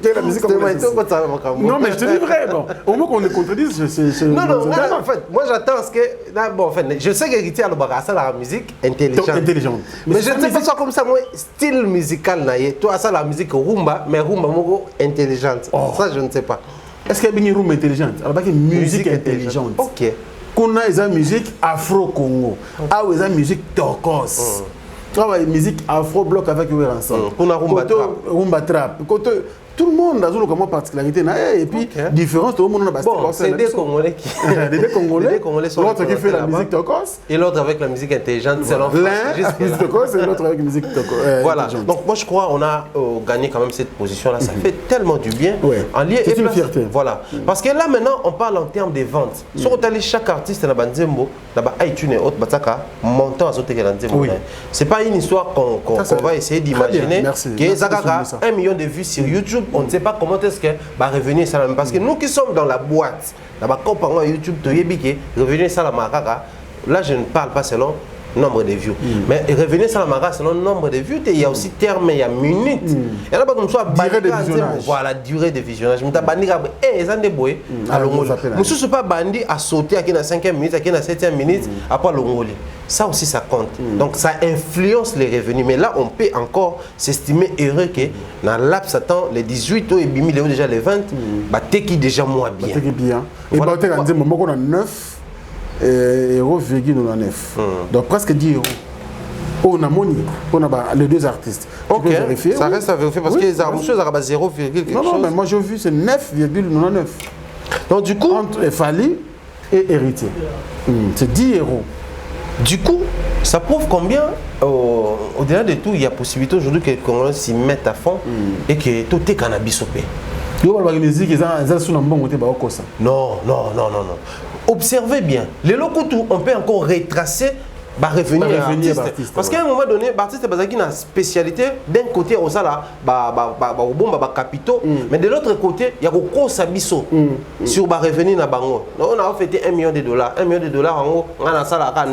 Speaker 2: Quelle est la musique congolaise? Non, mais je te dis vrai. Bon. Au moins qu'on le contredise,
Speaker 1: non, en fait, moi j'attends ce que. Là, bon, en fait, je sais qu'Héritier a le bagage, la musique intelligente. Mais je ne sais pas ça comme ça, moi, style musical, toi, ça la musique rumba, mais rumba, moi, intelligente. Ça, je ne sais pas.
Speaker 2: Est-ce qu'il y a une rumba intelligente? Alors, il y a une musique intelligente.
Speaker 1: Ok.
Speaker 2: Qu'on a une musique afro-congo. Ah, oui, une musique Tokos. Tu vois, une musique afro-bloc avec eux ensemble.
Speaker 1: Qu'on a rumba trap.
Speaker 2: Rumba trap. Tout le monde a une particularité. Et puis, différence, tout le monde a
Speaker 1: bon, c'est des Congolais qui.
Speaker 2: Des Congolais.
Speaker 1: Sont
Speaker 2: l'autre qui fait la musique Tokos.
Speaker 1: Et l'autre avec la musique intelligente.
Speaker 2: L'un avec la musique Tokos et l'autre avec la musique Tokos.
Speaker 1: Voilà. Donc, moi, je crois qu'on a gagné quand même cette position-là. Ça fait tellement du bien.
Speaker 2: C'est une fierté.
Speaker 1: Voilà. Parce que là, maintenant, on parle en termes de ventes. Si on allé chaque artiste dans Banzembo, dans iTunes et autres, montant à sauter dans Banzembo. C'est pas une histoire qu'on va essayer d'imaginer. Que Zagaga, 1 million de vues sur YouTube. On ne sait pas comment est-ce que va revenir ça. Parce que nous qui sommes dans la boîte, là-bas, quand YouTube, revenir ça là, je ne parle pas selon nombre de views. Mais revenir ça selon nombre de views, il y a aussi terme, il y a minutes. Et là, comme ça,
Speaker 2: durée de visionnage.
Speaker 1: Voilà, durée de visionnage. Je bandi je ne suis pas bandi à sauter à la 5e minute, à la 7e minute, après l'ongoli. Ça aussi, ça compte. Donc, ça influence les revenus. Mais là, on peut encore s'estimer heureux que dans laps, les 18 ans et déjà les 20, t'es qui déjà moins bien.
Speaker 2: Et bah, tu as 9 €,99. Donc, presque 10 €. On a Moni, on a les deux artistes.
Speaker 1: Ok, ça reste à vérifier parce que les armes, à 0, quelque chose.
Speaker 2: Non, mais moi j'ai vu, c'est 9,99.
Speaker 1: Donc, du coup.
Speaker 2: Entre Fali et Héritier. C'est 10 €.
Speaker 1: Du coup, ça prouve combien, au-delà de tout, il y a possibilité aujourd'hui que les Congolais s'y mettent à fond et que tout est cannabis au pays.
Speaker 2: Non,
Speaker 1: observez bien. Les locaux, on peut encore retracer revenir à l'artiste. Parce qu'à un moment donné, l'artiste a une spécialité. D'un côté, on a capitaux, mais de l'autre côté, il y a un sabisso sur revenir à Bango. On a fait $1 million. $1 million, on a ça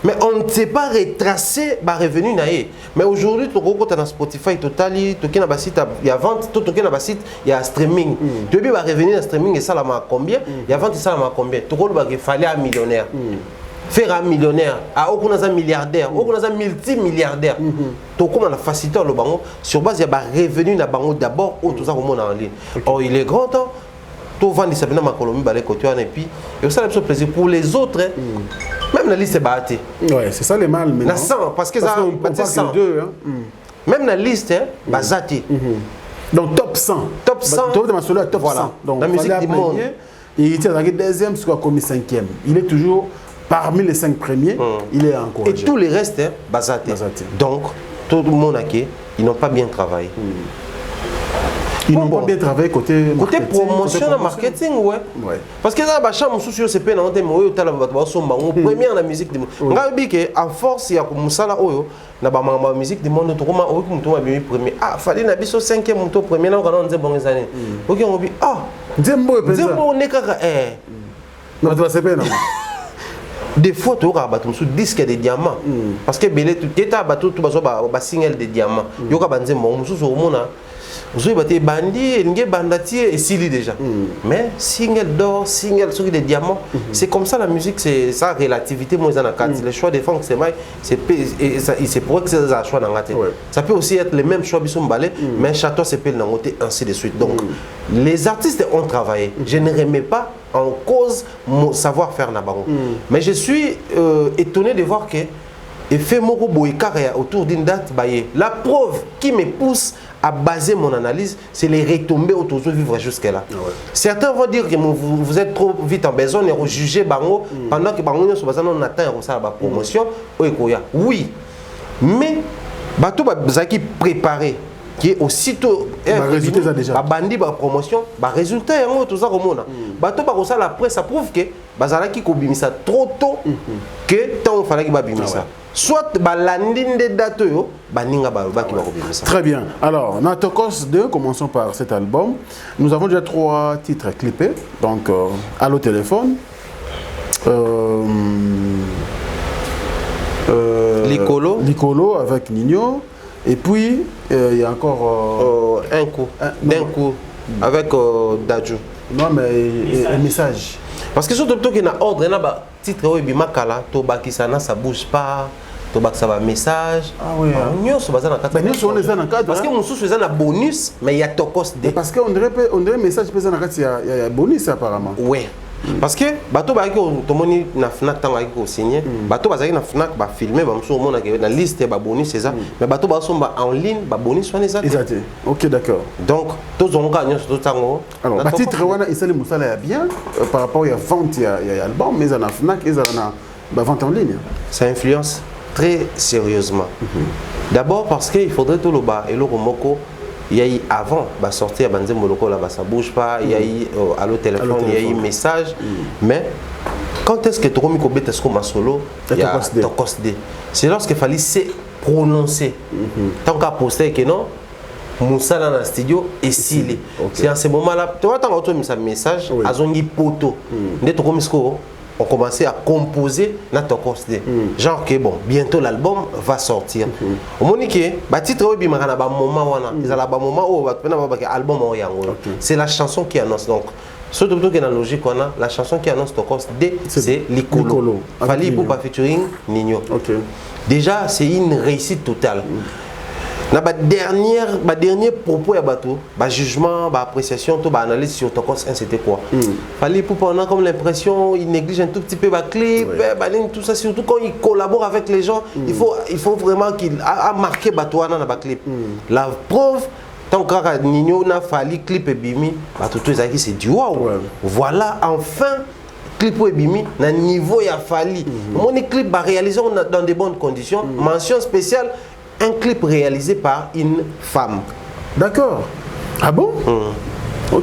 Speaker 1: mais on ne sait pas retracer revenu. Mais aujourd'hui, tu as dans Spotify, il y a vente, il y a streaming. Tu veux revenir à streaming et ça combien? Il y a vente et ça combien? Tu veux fallait un millionnaire. Faire un millionnaire, on a un milliardaire, on a un multimilliardaire. Donc, on a facilité le bango sur base de revenu na bango d'abord ou tout ça en ligne. Or, il est grand temps. Tout vend des sabina ma Colombie, balai côté et puis et ça a plaisir pour les autres. Même la liste est battue.
Speaker 2: Ouais, c'est ça les mal maintenant.
Speaker 1: La 100 parce que ça
Speaker 2: c'est 100.
Speaker 1: Même la liste bazati.
Speaker 2: Donc top 100.
Speaker 1: Top 100.
Speaker 2: Top top 100. Donc
Speaker 1: la musique du monde.
Speaker 2: Il était dans le deuxième, soit comme 5e. Il est toujours parmi les 5 premiers, il est encouragé.
Speaker 1: Et tous les restes, basaté. Donc, tout le monde ils n'ont pas bien travaillé.
Speaker 2: Ils n'ont pas bien travaillé côté
Speaker 1: promotion et marketing, ouais. Parce que là, c'est pas dans le premier la musique du monde. À force, il y a comme ça là, la musique du monde, premier. Ah, fallait na biso 5e premier, là, on a bon les années. Ok, on dit, ah,
Speaker 2: Zembo
Speaker 1: n'est qu'à
Speaker 2: non, tu vas se faire, non.
Speaker 1: Des fois, tu as un disque de diamants. Parce que tu as un single de diamants. Tu as un bandit, et s'il déjà. Mais single d'or, single sur des diamants, c'est comme ça la musique, c'est ça relativité. Les choix des femmes, c'est pour que c'est un choix dans la tête. Ça peut aussi être les mêmes choix, mais chacun se peut ainsi de suite. Donc, les artistes ont travaillé. Je ne remets pas en cause mon savoir-faire Nabango. Mais je suis étonné de voir que effet Moko Boïkarea autour d'une date, la preuve qui me pousse à baser mon analyse, c'est les retombées autour de vivre jusqu'à là. Certains vont dire que vous êtes trop vite en besoin de juger Bango pendant que Bango on attend la promotion. Oui, mais Bato Bazaki préparé qui est aussitôt bandi ba promotion ba résultat yango tout ça komona bato ba la presse ça prouve que bazalaki ko bimisa trop tôt que tant fallait que ba bimisa soit balandinde date yo baninga balobaki bakobimisa.
Speaker 2: Très bien. Alors, Natokos 2, commençons par cet album. Nous avons déjà 3 titres clippés. Donc, Allo Téléphone, Licolo avec Nino. Et puis, il y a encore...
Speaker 1: un coup, d'un coup, avec Dadju.
Speaker 2: Non, mais un message.
Speaker 1: Parce que surtout qu'il y a un ordre, il y a un titre où il y a un ça bouge pas. Ça va message.
Speaker 2: Ah oui.
Speaker 1: Parce que mon sous faisait un bonus, mais il y a Tokos D.
Speaker 2: Parce qu'on dirait message il y a bonus apparemment.
Speaker 1: Oui. Parce que bateau ba ki tomoni na Fnac tanga ki signé, bateau ba na Fnac ba filmer ba mso mona ke na liste ba bonus c'est ça, mais bateau ba somba en ligne ba bonus wana ça.
Speaker 2: Exact. OK, d'accord.
Speaker 1: Donc tous on gagne sur tout tango.
Speaker 2: Alors, ba titre wana isali musala ya bien par rapport à vente il y a album mais na Fnac et na ba vente en ligne.
Speaker 1: Ça influence très sérieusement. D'abord parce qu'il faudrait tout le bas et le remoko. Il y a eu avant, bah sortir à Banzé Moloko là, ça bouge pas. Il y a eu Allo Téléphone, il y a eu message. Mais quand est-ce que tu as mis au solo, il y a Tokos D. C'est lorsqu'il fallait se prononcer. Tant qu'à poster que non, Moussa dans le studio et Silé. C'est à ce moment-là, tu vois, tu as mis un message, à Zongi Poto. On commençait à composer notre D. Genre que bon, bientôt l'album va sortir. Au moment où titre où c'est la chanson qui annonce. Donc surtout que dans la logique qu'on a, la chanson qui annonce Tokos D, c'est Licolo. Fali pour pas featuring Nino. Déjà c'est une réussite totale. Na dernier propos ya bateau, jugement, appréciation, tout analyse sur Tokos 1 c'était quoi? Fallait pour on a comme l'impression il néglige un tout petit peu clip, tout ça surtout quand il collabore avec les gens, il faut vraiment qu'il a marqué bateau dans la clip. La preuve tant que Nino n'a fallu clip et bimi, bateau tout ça c'est du wow. Voilà enfin clip et bimi na niveau ya fallu. Mon clip va réaliser dans de bonnes conditions, mention spéciale. Un clip réalisé par une femme.
Speaker 2: D'accord. Ah bon?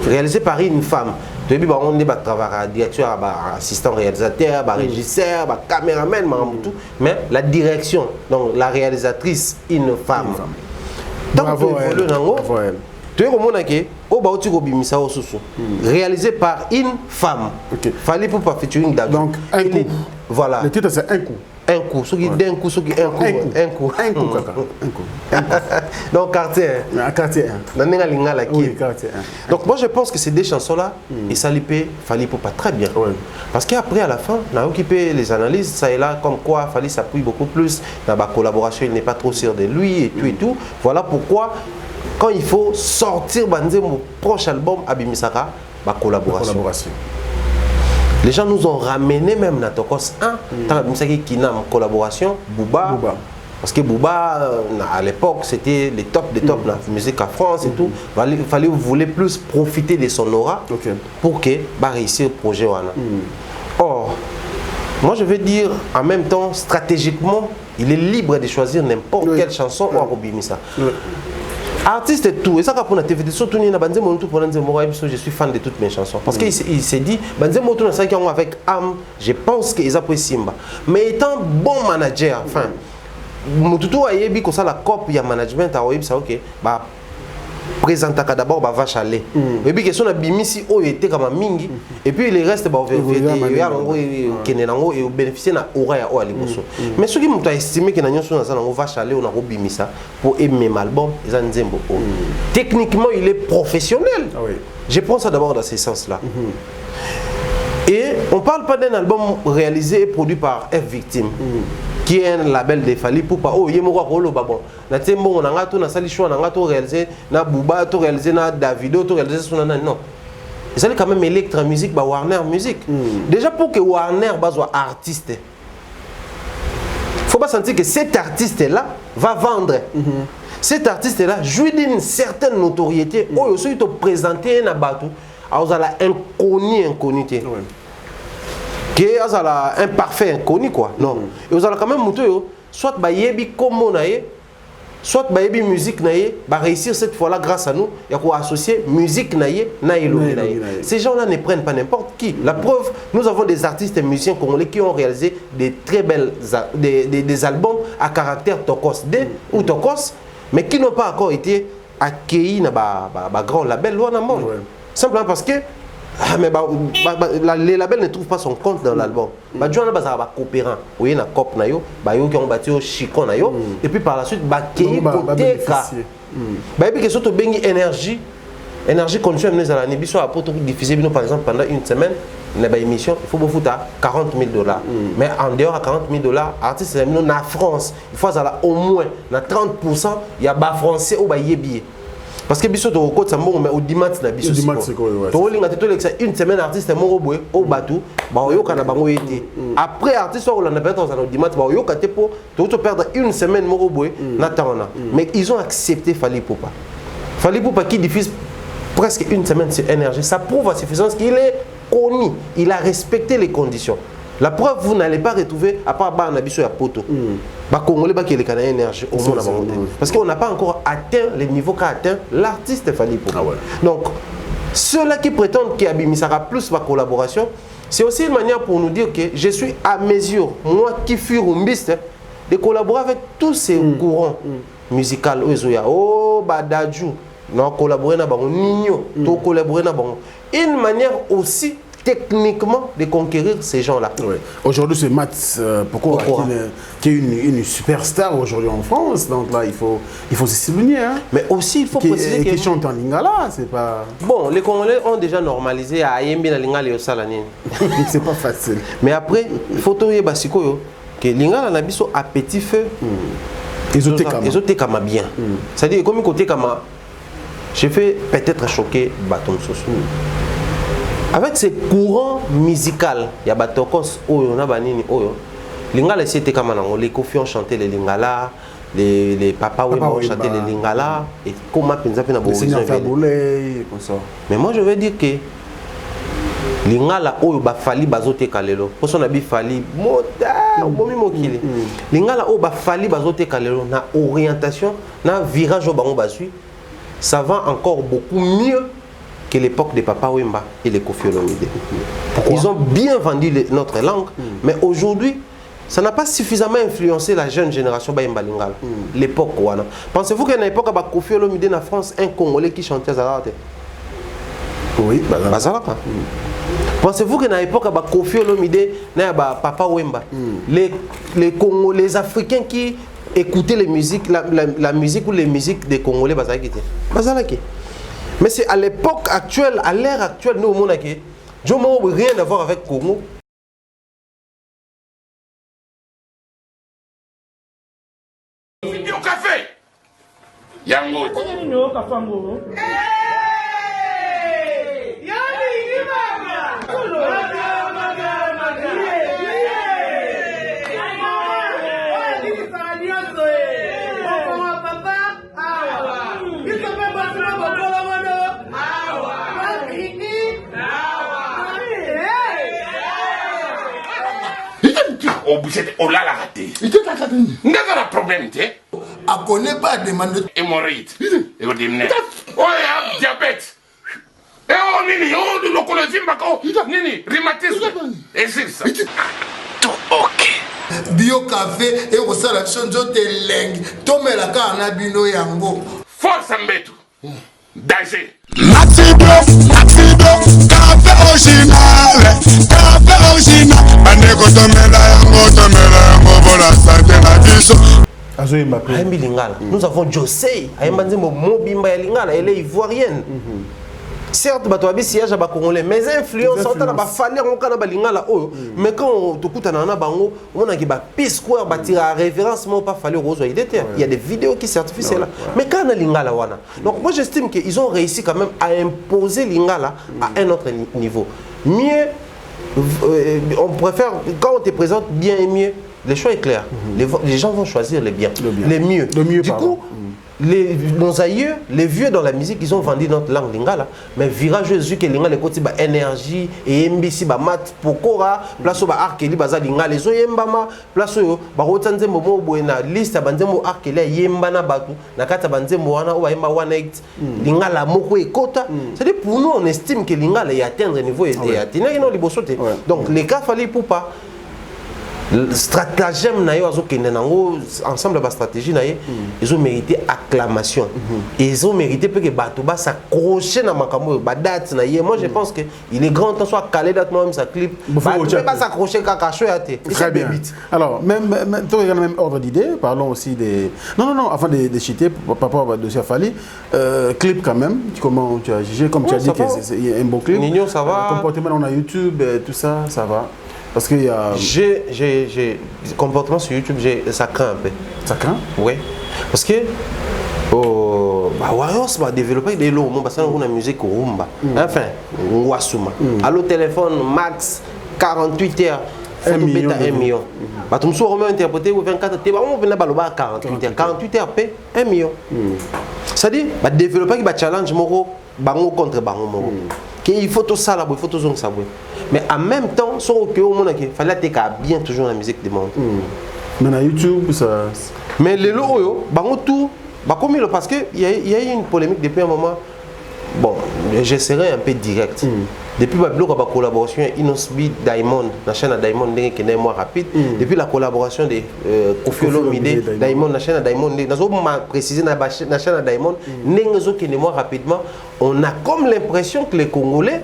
Speaker 1: Réalisé par une femme. Tu vois, on est directeur, assistant réalisateur, régisseur, caméraman, tout. Mais la direction, donc la réalisatrice, une femme.
Speaker 2: Bravo elle.
Speaker 1: Tu vois, réalisé par une femme. Fallait pour pas featuring d'argent.
Speaker 2: Donc un coup.
Speaker 1: Voilà.
Speaker 2: Le titre c'est un coup.
Speaker 1: Un coup, ceux qui d'un coup, ceux qui un coup. Donc quartier.
Speaker 2: Quartier.
Speaker 1: Donc moi je pense que ces deux chansons là, et ça fallait pas très bien. Parce qu'après à la fin, on a occupé les analyses, ça et là, comme quoi fallait s'appuyer beaucoup plus. Dans la collaboration, il n'est pas trop sûr de lui et tout. Voilà pourquoi quand il faut sortir mon prochain album Abimisaka, ma collaboration. Les gens nous ont ramené même dans Tokos 1, qui n'a en collaboration, Booba. Parce que Booba, à l'époque, c'était les tops des tops de la musique en France et tout. Il fallait voulait plus profiter de son aura pour que réussir le projet. Or, moi je veux dire, en même temps, stratégiquement, il est libre de choisir n'importe quelle chanson ou Robimisa. Artiste et tout, et ça pour la TV, surtout je suis fan de toutes mes chansons. Parce qu'il s'est dit, avec âme, je pense qu'ils ont pris Simba. Mais étant bon manager, enfin, Moutoutou a yebi comme ça la cop il y a management a yebi ça ok, bah présentaka d'abord bah va chaler. Et puis question na bimisi o était comme mingi et puis les restes bah ya longo kenenango et bénéficier na aura ya o aliboso. Mais ceux qui m'ont estimé que na nyonso na ça on va chaler on a robimisa pour aimer l'album ils ont nzembo. Techniquement il est professionnel. Je pense d'abord dans ce sens là. Et on parle pas d'un album réalisé et produit par F Victime. Qui est un label de Fali pour pas oh yemoko ko lo babon na tembo na ngato na sali choix na ngato réaliser na Booba to réaliser na Davido to réaliser sur non ils allaient quand même Electra Music ba Warner Music déjà pour que Warner soit artiste faut pas sentir que cet artiste là va vendre cet artiste là jouit d'une certaine notoriété oh aussi te présenter na bateau à la inconnuité qui est un parfait inconnu quoi non et vous allez quand même monter soit ba yebi comme on a soit bayebi musique naie va réussir cette fois-là grâce à nous il y a quoi associer musique naie na elongi naie. Ces gens-là ne prennent pas n'importe qui. La preuve, nous avons des artistes et musiciens congolais qui ont réalisé des très belles des albums à caractère tokos ou tokos, mais qui n'ont pas encore été accueillis dans ba grand label loin dans le monde. Simplement parce que les labels ne trouvent pas son compte dans l'album. Les gens sont coopérants. Vous voyez, cop na yo, qui ont bâti au chicon na yo, et puis par la suite, qui côté ka. Et puis surtout bengi énergie condition nous à la nibiso à pour diffuser par exemple pendant une semaine na ba émission, il faut vous foutre à $40,000. Mais en dehors à $40,000, artiste nous na France, il faut ça au moins na 30%, il y a ba français ou ba yebi. Parce que biso to ko tsambo mais au dimanche na biso to linga to leksa une semaine artiste mo boye au batou ba yoka na bango yete après artiste on l'a peut-être au dimanche ba yoka te po to perdre une semaine mo boye na tana mais ils ont accepté Fally Ipupa qui diffuse presque une semaine sur énergie. Ça prouve à suffisance qu'il est connu, il a respecté les conditions. La preuve, vous n'allez pas retrouver, à part Barnabiso et Poto, Congolais qui est le Canadien énergie au monde. Parce qu'on n'a pas encore atteint les niveaux qu'a atteint l'artiste Fally Ipupa. Donc, ceux-là qui prétendent qu'il y aura plus ma collaboration, c'est aussi une manière pour nous dire que je suis à mesure, moi qui suis rumbiste, de collaborer avec tous ces courants musicaux. Oh, Badadjou, non, collaborer avec Nino, collaborer avec une manière aussi techniquement de conquérir ces gens-là.
Speaker 2: Aujourd'hui, c'est Mats qui est une superstar aujourd'hui en France. Donc là, il faut se souvenir. Hein.
Speaker 1: Mais aussi, il faut préciser
Speaker 2: qui chante en lingala, c'est pas...
Speaker 1: Bon, les Congolais ont déjà normalisé à Ayembi la lingala et au salanine.
Speaker 2: C'est pas facile. Mais
Speaker 1: après, il faut que lingala na biso à petit feu.
Speaker 2: Ils ont
Speaker 1: kama bien. C'est-à-dire, comme côté kama, j'ai fait peut-être choquer Baton Soso. Avec ces courants musicaux, il y a Batokos, Oyo, Nabanini, Oyo. Lingala, c'était comme les Kofi ont chanté les Lingala, les Papa Wemba ont chanté les Lingala, et comment Penza fait mais moi je veux dire que Lingala, Oyo, Bafali, Bazote Kalelo. Pour son habit Fali, Mota, Bomi Mokili. Lingala, Oyo, Bafali, Bazote Kalelo, na orientation, na virage au Bango Basui, ça va encore beaucoup mieux que l'époque des Papa Wemba et les Kofi Olomide. Ils ont bien vendu notre langue, mais aujourd'hui, ça n'a pas suffisamment influencé la jeune génération Bayemba Lingala. L'époque, Wana. Pensez-vous qu'à l'époque, à Kofi Olomide en France, un Congolais qui chantait Zalate?
Speaker 2: Oui,
Speaker 1: Bazalaka. Pensez-vous qu'à l'époque, à Kofi Olomide, Papa Wemba, les Africains qui écoutaient les musiques, la musique ou les musiques des Congolais, Bazalaki. Mais c'est à l'époque actuelle, à l'ère actuelle, nous, au monde, je n'ai rien à voir avec Congo.
Speaker 7: Au café Yango. On l'a raté. On a un problème, tu sais.
Speaker 6: A connaît pas demande
Speaker 7: hémorroïde. Et on dit, oh, il y a diabète. Et oh, nini, oh, de l'oncologie, nini, rhumatisme. Et c'est ça. Tout ok.
Speaker 6: Bio café et au salon de langue. Tomé la carne bino yango.
Speaker 7: Force en bétou. Danger.
Speaker 8: Maxi Bluff, café original, Bandeko tomela yango pour la santé na biso.
Speaker 1: Ayembi Lingala. Nous avons José, Ayemba Nzembo Mobimba ya Lingala, elle est ivoirienne. Certes, Batoabi siège à Congolais, mais influence, on a fallu en Lingala. Mais quand on écoute un bango, on a dit Peace Square, à référence, mais pas fallu rose. Il y a des vidéos qui certifient cela. Mais quand on a Lingala, donc moi j'estime qu'ils ont réussi quand même à imposer Lingala à un autre niveau. Mieux, on préfère, quand on te présente bien et mieux, le choix est clair. Les gens vont choisir les biens, les mieux. Du coup, nos aïeux, les vieux dans la musique, ils ont vendu notre langue lingala. Mais virage Jésus que lingala côté ba énergie et MBC ba mat pokora, place ba arkeli baza lingala les oyembama, place ba rotanze momo boena liste banzemo arkeli yembana batu na kata banzemo wana o yemba 18 lingala moko ekota. C'est-à-dire pour nous on estime que lingala y atteindre niveau et atteindre non libosote. Donc les cas fallait pour pas stratagème na yo azokende nango ensemble ba stratégie na ye ils ont mérité acclamation et ils ont mérité que bato ba s'accrocher na makambo ba date na ye. Moi je pense que il est grand temps soit calé date même sa clip pas s'accrocher kaka show até.
Speaker 2: Très bien. Alors même toi également même ordre d'idée, parlons aussi des non avant de citer par rapport au dossier Fally clip quand même, comment tu as jugé comme tu as dit que c'est un bon clip.
Speaker 1: Nino ça va.
Speaker 2: Comportement on a YouTube tout ça va. Parce qu'il y a...
Speaker 1: J'ai comportement sur YouTube, ça craint un peu.
Speaker 2: Ça craint?
Speaker 1: Oui. Parce que Warriors va développer des lots, parce qu'on a musique rumba. Enfin, Wasuma. Allo téléphone max 48 heures. 1 million. Bah tu me souviens comment interpréter 24 heures. On venait baloba 48 heures. 48 heures paie 1 million. C'est-à-dire, bah développer qui va challenge moro bango contre bango moro. Il faut tout ça là, il faut tout ça. Mais en même temps, il fallait bien toujours la musique du monde.
Speaker 2: Mais dans YouTube, ça.
Speaker 1: Mais les lots, tout, parce qu'il y a eu une polémique depuis un moment. Bon, je serai un peu direct. Depuis la collaboration Inosbi Diamond, la chaîne Diamond qui est moins rapide. Depuis la collaboration de Koffi Olomide, Diamond, la chaîne Diamond, nous avons précisé la chaîne Diamond, qui est moins rapidement. On a comme l'impression que les Congolais.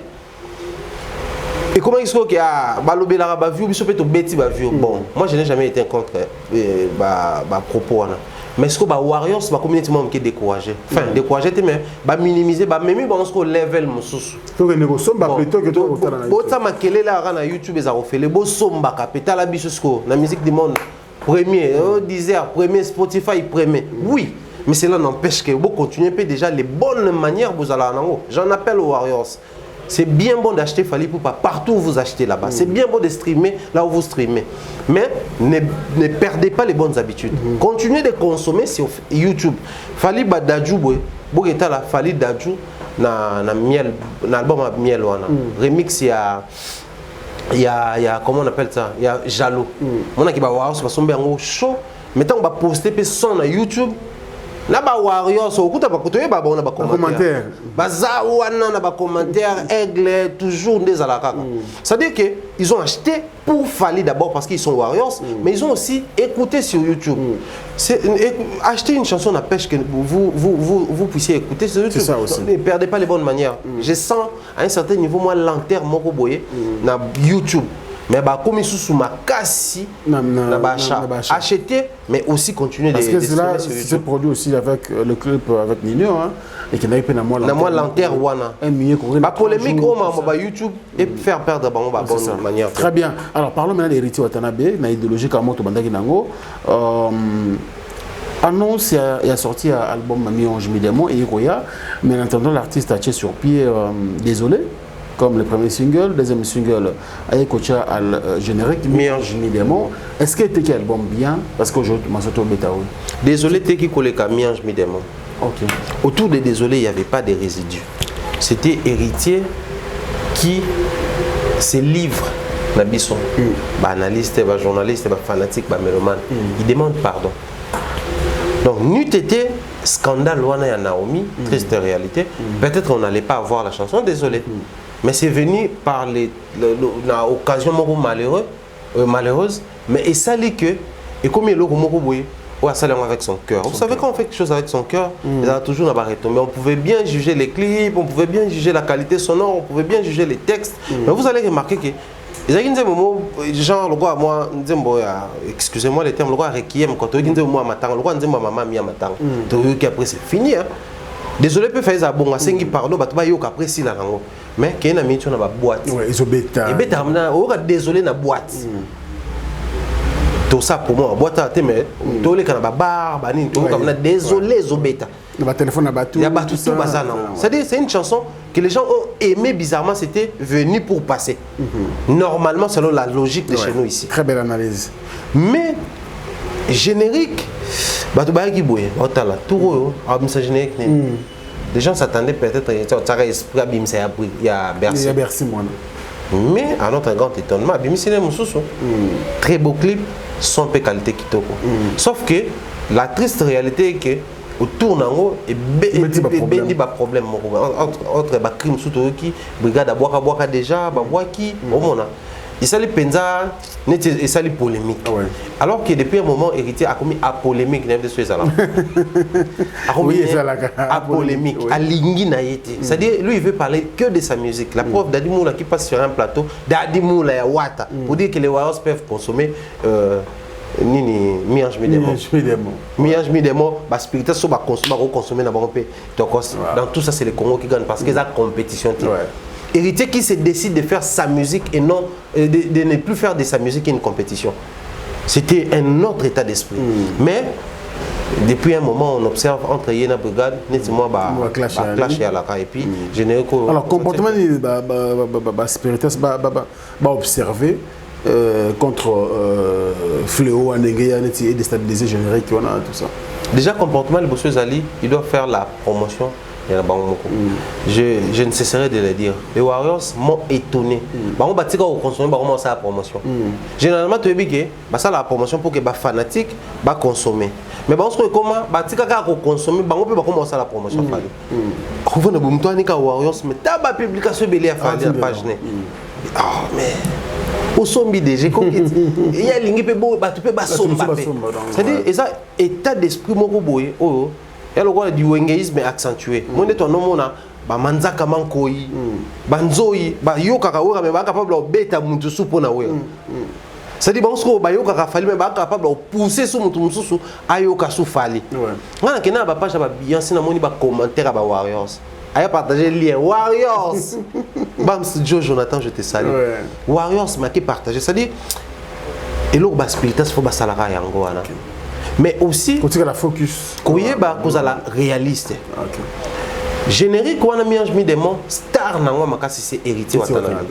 Speaker 1: Et comment est-ce qu'il y a bon, moi je n'ai jamais été contre propos. Mais est-ce que les Warriors, la communauté qui est découragée? Enfin, découragée, mais minimiser, même si level moussous.
Speaker 2: Il faut que nous sommes plutôt que toi.
Speaker 1: YouTube, la musique du monde. Premier, Deezer, premier, Spotify, premier. Oui, mais cela n'empêche que vous continuez déjà les bonnes manières. J'en appelle aux Warriors. C'est bien bon d'acheter Fally Ipupa partout où vous achetez là-bas. C'est bien bon de streamer là où vous streamez. Mais ne perdez pas les bonnes habitudes. Continuez de consommer sur YouTube. Fally Dadju, Fally Dadju, na album Miel wana. Remix il y a comment on appelle ça? Il y a Jalo. On a qui va voir sur son show. Maintenant on va poster son sur YouTube. Na ba Warriors okuta bakotoye ba bona ba commentaire baza wana na ba commentaire aigle toujours des alakaka. C'est-à-dire que ils ont acheté pour Fally d'abord parce qu'ils sont Warriors, mais ils ont aussi écouté sur YouTube. Acheter une chanson à pêche que vous puissiez écouter sur YouTube.
Speaker 2: Ça aussi.
Speaker 1: Ne perdez pas les bonnes manières. Je sens à un certain niveau moi l'enterre moko boye na YouTube. Mais comme sous ma casse, acheter, mais aussi continuer
Speaker 2: parce que cela se produit aussi avec le clip avec Nino, hein, et qui n'a pas
Speaker 1: moi l'enterre wana. La polémique au YouTube et faire perdre bonne manière.
Speaker 2: Très bien. Alors parlons maintenant d'Héritier Watanabe, na idéologie comme Moto Bandaki Nango. Annonce il a sorti un album Mi-Ange Mi-Démon et Iroya, mais en attendant l'artiste a tiré sur pied désolé. Comme le premier single, deuxième single, Ayekocha al générique, Mi-Ange Mi-Démon. Est-ce que tu as un album bien? Parce qu'aujourd'hui, je suis Betaoui.
Speaker 1: Désolé, tu es collé à Mi-Ange Mi-Démon.
Speaker 2: Ok.
Speaker 1: Autour de Désolé, il n'y avait pas de résidus. C'était Héritier qui se livre. Analyste, journaliste, fanatique, mélomane. Il demande pardon. Donc, n'eût été scandale Wana et Naomi, triste réalité, peut-être on n'allait pas avoir la chanson, désolé. Mais c'est venu par l'occasion malheureuse, mais il s'allait que, et comme il est avec son cœur. Vous savez, quand on fait quelque chose avec son cœur, il a toujours un mais on pouvait bien juger les clips, on pouvait bien juger la qualité sonore, on pouvait bien juger les textes. Mais vous allez remarquer que genre, moi, excusez-moi les termes, le roi requiem, quand on dit moi matin, le roi dit maman mi matin. Donc après c'est fini. Désolé, peut faire ça bon, à 5 pardon, bah tu vas y après si là. Mais qu'il y a une amitié dans la boîte.
Speaker 2: Ouais, ils ont bêta.
Speaker 1: Et bêta, on désolé na boîte. tout ça pour moi boîte à mais tous les canaba bar banine tout comme désolé zobeta
Speaker 2: le téléphone à bateau
Speaker 1: il y a bateau tout bazana c'est-à-dire c'est une chanson que les gens ont aimé bizarrement c'était venu pour passer normalement selon la logique de chez nous ici
Speaker 2: très belle analyse
Speaker 1: mais générique bateau ba qui boye otala tout ça générique les gens s'attendaient peut-être ça a esprit abimse il y a
Speaker 2: Bercy moi
Speaker 1: mais à notre grand étonnement abimse les mususu très beau clip son peu qualité kitoko sauf que la triste réalité est que autour nango et bendi ba problème entre ba crime surtout qui brigade boaka déjà ba boaki omona il s'ali penza net et s'ali polémique alors que depuis un moment héritier a commis à polémique n'est de ce ala à polémique à lingi na yete c'est-à-dire lui il veut parler que de sa musique la preuve Daddy Moula qui passe sur un plateau Daddy Moula ya wata pour dire que les Warriors peuvent consommer nini miange midemo ba spirituel so ba consommer na bango pe donc dans tout ça c'est le Congo qui gagne parce que ça compétition héritier qui se décide de faire sa musique et non de ne plus faire de sa musique une compétition c'était un autre état d'esprit mais depuis un moment on observe entre Yéna Brigade nettement clash à la et puis générique
Speaker 2: alors comportement ba spirituel ba observer contre Fléau et déstabiliser générique on a tout ça
Speaker 1: déjà comportement les bosseux Ali ils doivent faire la promotion. Je ne cesserai de le dire. Les Warriors m'ont étonné. On va consommer la promotion. Généralement, tu as ça la promotion pour que les fanatiques consommer. Mais on se comment consommer, on peut commencer la promotion. On va nous les Warriors, mais tu as publication de la page. Ah, mais au sombi déjà, il y a l'ingé tu peux c'est-à-dire, et ça, état d'esprit, il y a le rôle du wengeisme accentué. Moi, je suis manzaka mankoi, banzoi, yoka kaura, mais capable de bêta muntu supo na wewe. C'est-à-dire que ba yoka fali mais capable de pousser sur muntu mususu ayoka su fali. Ngana kena ba page ba bien sina moni ba commentaire ba Warriors. Aya partager lien Warriors. Bam Joe Jonathan je te salue. Warriors m'a qui partager, c'est-à-dire et l'autre ba spiritas faut ba salara yango wana. Mais aussi,
Speaker 2: quand la focus,
Speaker 1: la réaliste. Générique, on a mis un démon star na ngoma kasi c'est héritier watana.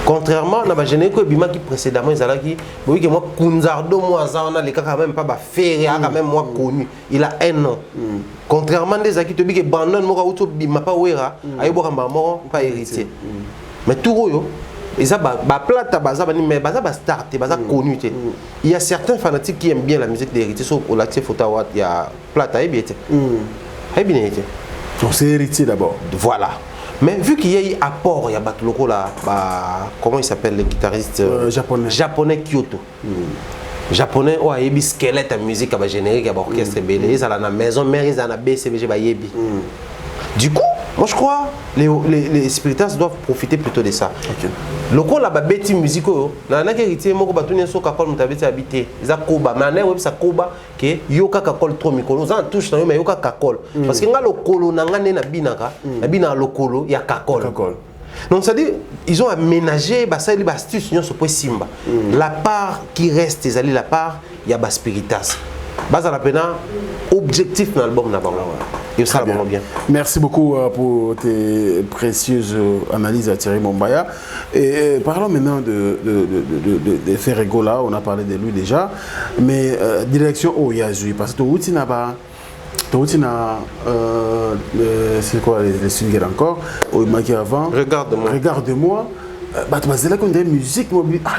Speaker 1: Contrairement à la générique qui précédemment ils allaient qui, oui que moi Kunzardo moi ça on a les cas quand même pas faire quand même moi connu. Il a un an. Contrairement des qui te dit que Brandon moi auto bima pas wera, ayo bokamba mort pas héritier. Mais tout yo et ça plata baza mais baza start baza connu. Il y a certains fanatiques qui aiment bien la musique d'héritier sauf au latif Ottawa il y a plata et bien
Speaker 2: donc c'est héritier d'abord
Speaker 1: voilà mais vu qu'il y a eu apport il y a Batuloko là comment il s'appelle le guitariste japonais Kyoto japonais oh il y a squelette à musique à générique à orchestre belé ils à la maison mère ils à la BCBG ba yebi du coup moi je crois les spiritas doivent profiter plutôt de ça. Le coup là bêti musico, na na héritier moko batuni so kakol mutabeti habité. Za koba, mais na web sa koba que yoka kakol trop mikolo. Za touche na yo mais yoka kakol. Parce que nga lokolo na nga na binaka, na bina lokolo ya kakol. Donc ça dit ils ont aménagé bah ça li ba astuce nyonso po simba. La part qui reste ezali la part ya ba spiritas. Basa la pena objectif dans l'album na bango. Et ça va bien.
Speaker 2: Merci beaucoup pour tes précieuses analyses à Thierry Mombaya. Et parlons maintenant de Ferrego là, on a parlé de lui déjà. Mais direction Oyazui, parce que Toutina c'est quoi les singles encore Oyamaki avant. Regarde-moi. C'est là qu'on dit musique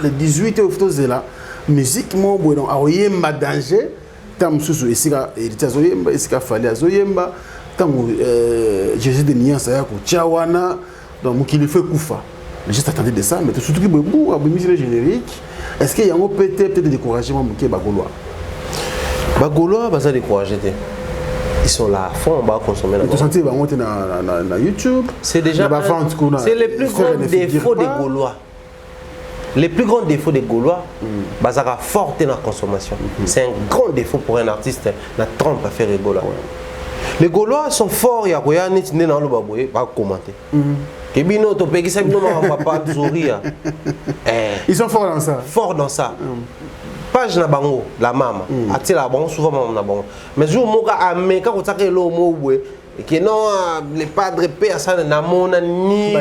Speaker 2: le 18 octobre c'est là. Musique moi bon Oyemba danger. Tam susu esika héritier azoyemba esika fali azoyemba tango Jésus de Niance ya ko chawana donc mukili fait kufa juste attendez de ça mais surtout que beaucoup abimisi le générique est-ce qu'il y a un peut-être de découragement muké bagolois baza découragé ils sont là à fond on va consommer la santé ba monter na YouTube
Speaker 1: c'est déjà c'est le plus grand défaut des Gaulois. Les plus grands défauts des Gaulois, bazara forte dans la consommation. C'est un grand défaut pour un artiste, la trempe à faire les Gaulois. Les Gaulois sont forts, il y a rien dans le baboué, pas commenter.
Speaker 2: Ils sont forts dans ça.
Speaker 1: Forts dans ça. page na bango la mama atila la bango souvent maman na bango mais jour moka ameka ko tsaka lo mo bwe que non les padres père ça na mona ni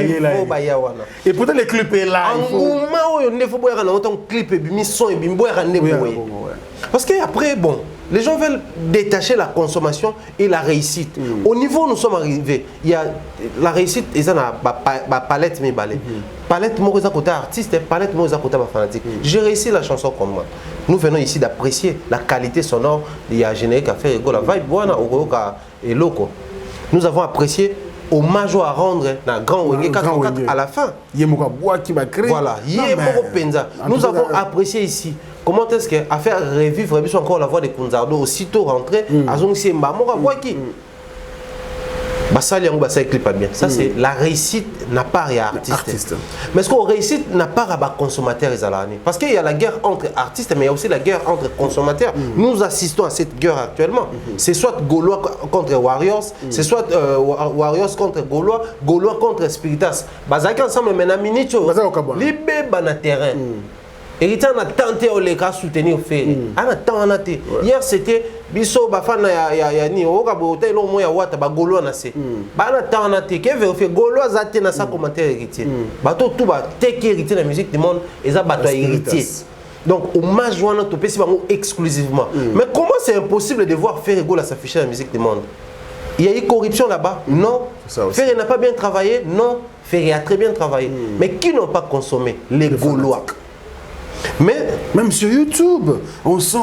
Speaker 1: ba ya wana
Speaker 2: et pourtant les clips est là
Speaker 1: enguma oyo ne faut boya na autant clip et bimi son et bimi boya ne boya parce que après bon les gens veulent détacher la consommation et la réussite. Au niveau où nous sommes arrivés, il y a la réussite, ils ont la palette mais balai. Palette moi côté artiste, palette moi côté fanatique. J'ai réussi la chanson comme moi. Nous venons ici d'apprécier la qualité sonore. Il y a générique à faire, la vibe voilà et loco. Nous avons apprécié hommage à rendre na grand Wenge 44 à la fin. Voilà, nous avons apprécié ici. Comment est-ce qu'à faire revivre encore la voix de Kunzardo aussitôt rentré à Zong Simba Mora Waki Basali Yango Basali clip pas bien. Ça c'est la réussite n'a pas à artiste. Mais est-ce qu'on réussite n'a pas à consommateur et à parce qu'il y a la guerre entre artistes mais il y a aussi la guerre entre consommateurs. Nous assistons à cette guerre actuellement. C'est soit Gaulois contre Warriors, c'est soit Warriors contre Gaulois, Gaulois contre Spiritas. Bazaki ensemble maintenant minito. Libé bana terrain. Héritier a tenté de soutenir Ferry. Hier c'était biso bafana ya ni oka bote lo moya wata ba Gaulois na se. Ba na tanate ke vérifier Gaulois zate na sa commentaire héritier. Bato tout ba teke héritier la musique du monde et ça bato héritier. Donc hommage wana to pesi bango exclusivement. Mais comment c'est impossible de voir Ferry Gaulois s'afficher la musique du monde? Il y a eu corruption là-bas? Non. Ferry n'a pas bien travaillé? Non. Ferry a très bien travaillé. Mais qui n'ont pas consommé? Les Gaulois. Mais
Speaker 2: même sur YouTube, on sent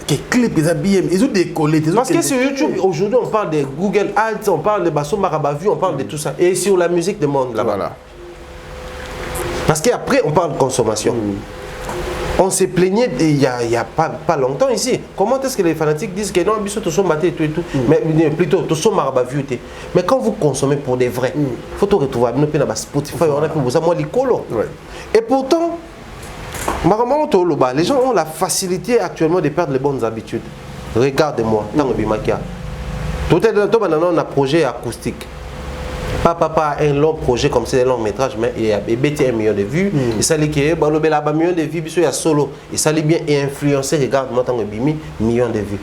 Speaker 2: que les clips, les ABM, ils ont décollé.
Speaker 1: Parce que sur YouTube, aujourd'hui, on parle de Google Ads, on parle de Basso Marabavu, on parle de tout ça. Et sur la musique du monde, là-bas. Voilà. Parce qu'après, on parle de consommation. On s'est plaigné il n'y a pas longtemps ici. Comment est-ce que les fanatiques disent que non, tout sont battus et tout et tout. Mais plutôt, tout sont Marabavu. Mais quand vous consommez pour des vrais, il faut tout retrouver. Spotify, on a plus moi l'icolo. Et pourtant, les gens ont la facilité actuellement de perdre les bonnes habitudes. Regarde-moi, tout est dans un projet acoustique. Pas un long projet comme c'est un long métrage, mais il y a 1 million de vues. Il s'agit que 1 million de vues, il y a solo. Il s'agit bien et influencer, regarde-moi, tant que 1 million de vues.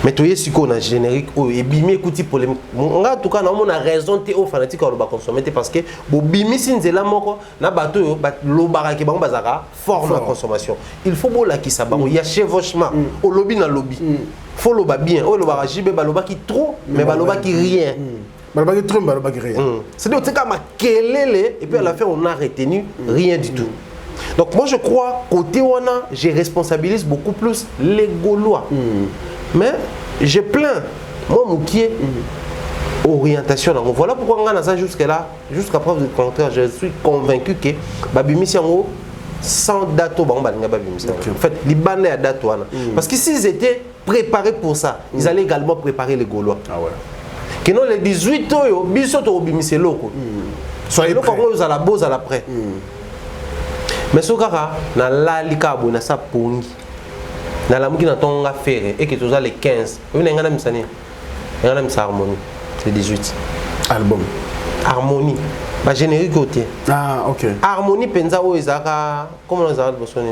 Speaker 1: Mais tu sais qu'on a générique, et bimi écoute polémique. En tout cas, on a raison de aux fanatiques on va consommer parce que bimi sinzela moko na bateau lo baraki bango bazaka fort la consommation. Il faut bon la qui ça il y a chevauchement au lobby na lobby. Faut lo ba bien, o lo ba jibe ba lo ba qui trop mais ba lo ba qui rien. C'est-à-dire que et puis à la fin on a retenu rien du tout. Donc moi je crois côté wana, je responsabilise beaucoup plus les Gaulois. Mais je plains moi Moukié orientation. Donc voilà pourquoi on a ça jusqu'à là, jusqu'à preuve du contraire, je suis convaincu que Babimisi Yango sans dato en fait Libanais à dato parce que s'ils étaient préparés pour ça, ils allaient également préparer les Gaulois. Ah ouais. Que non les 18 ans, biso to Babimisi loko. Soyez loko vous à la base à l'après. Mais ce cara na la likabo na sa pongi. Na la muki na tonga faire et que tu as les 15. Vous n'avez pas misani. Ngana misa harmonie. C'est 18
Speaker 2: album.
Speaker 1: Harmonie. Ba générique côté.
Speaker 2: Ah OK.
Speaker 1: Harmonie penza o ezaka comment on a besoin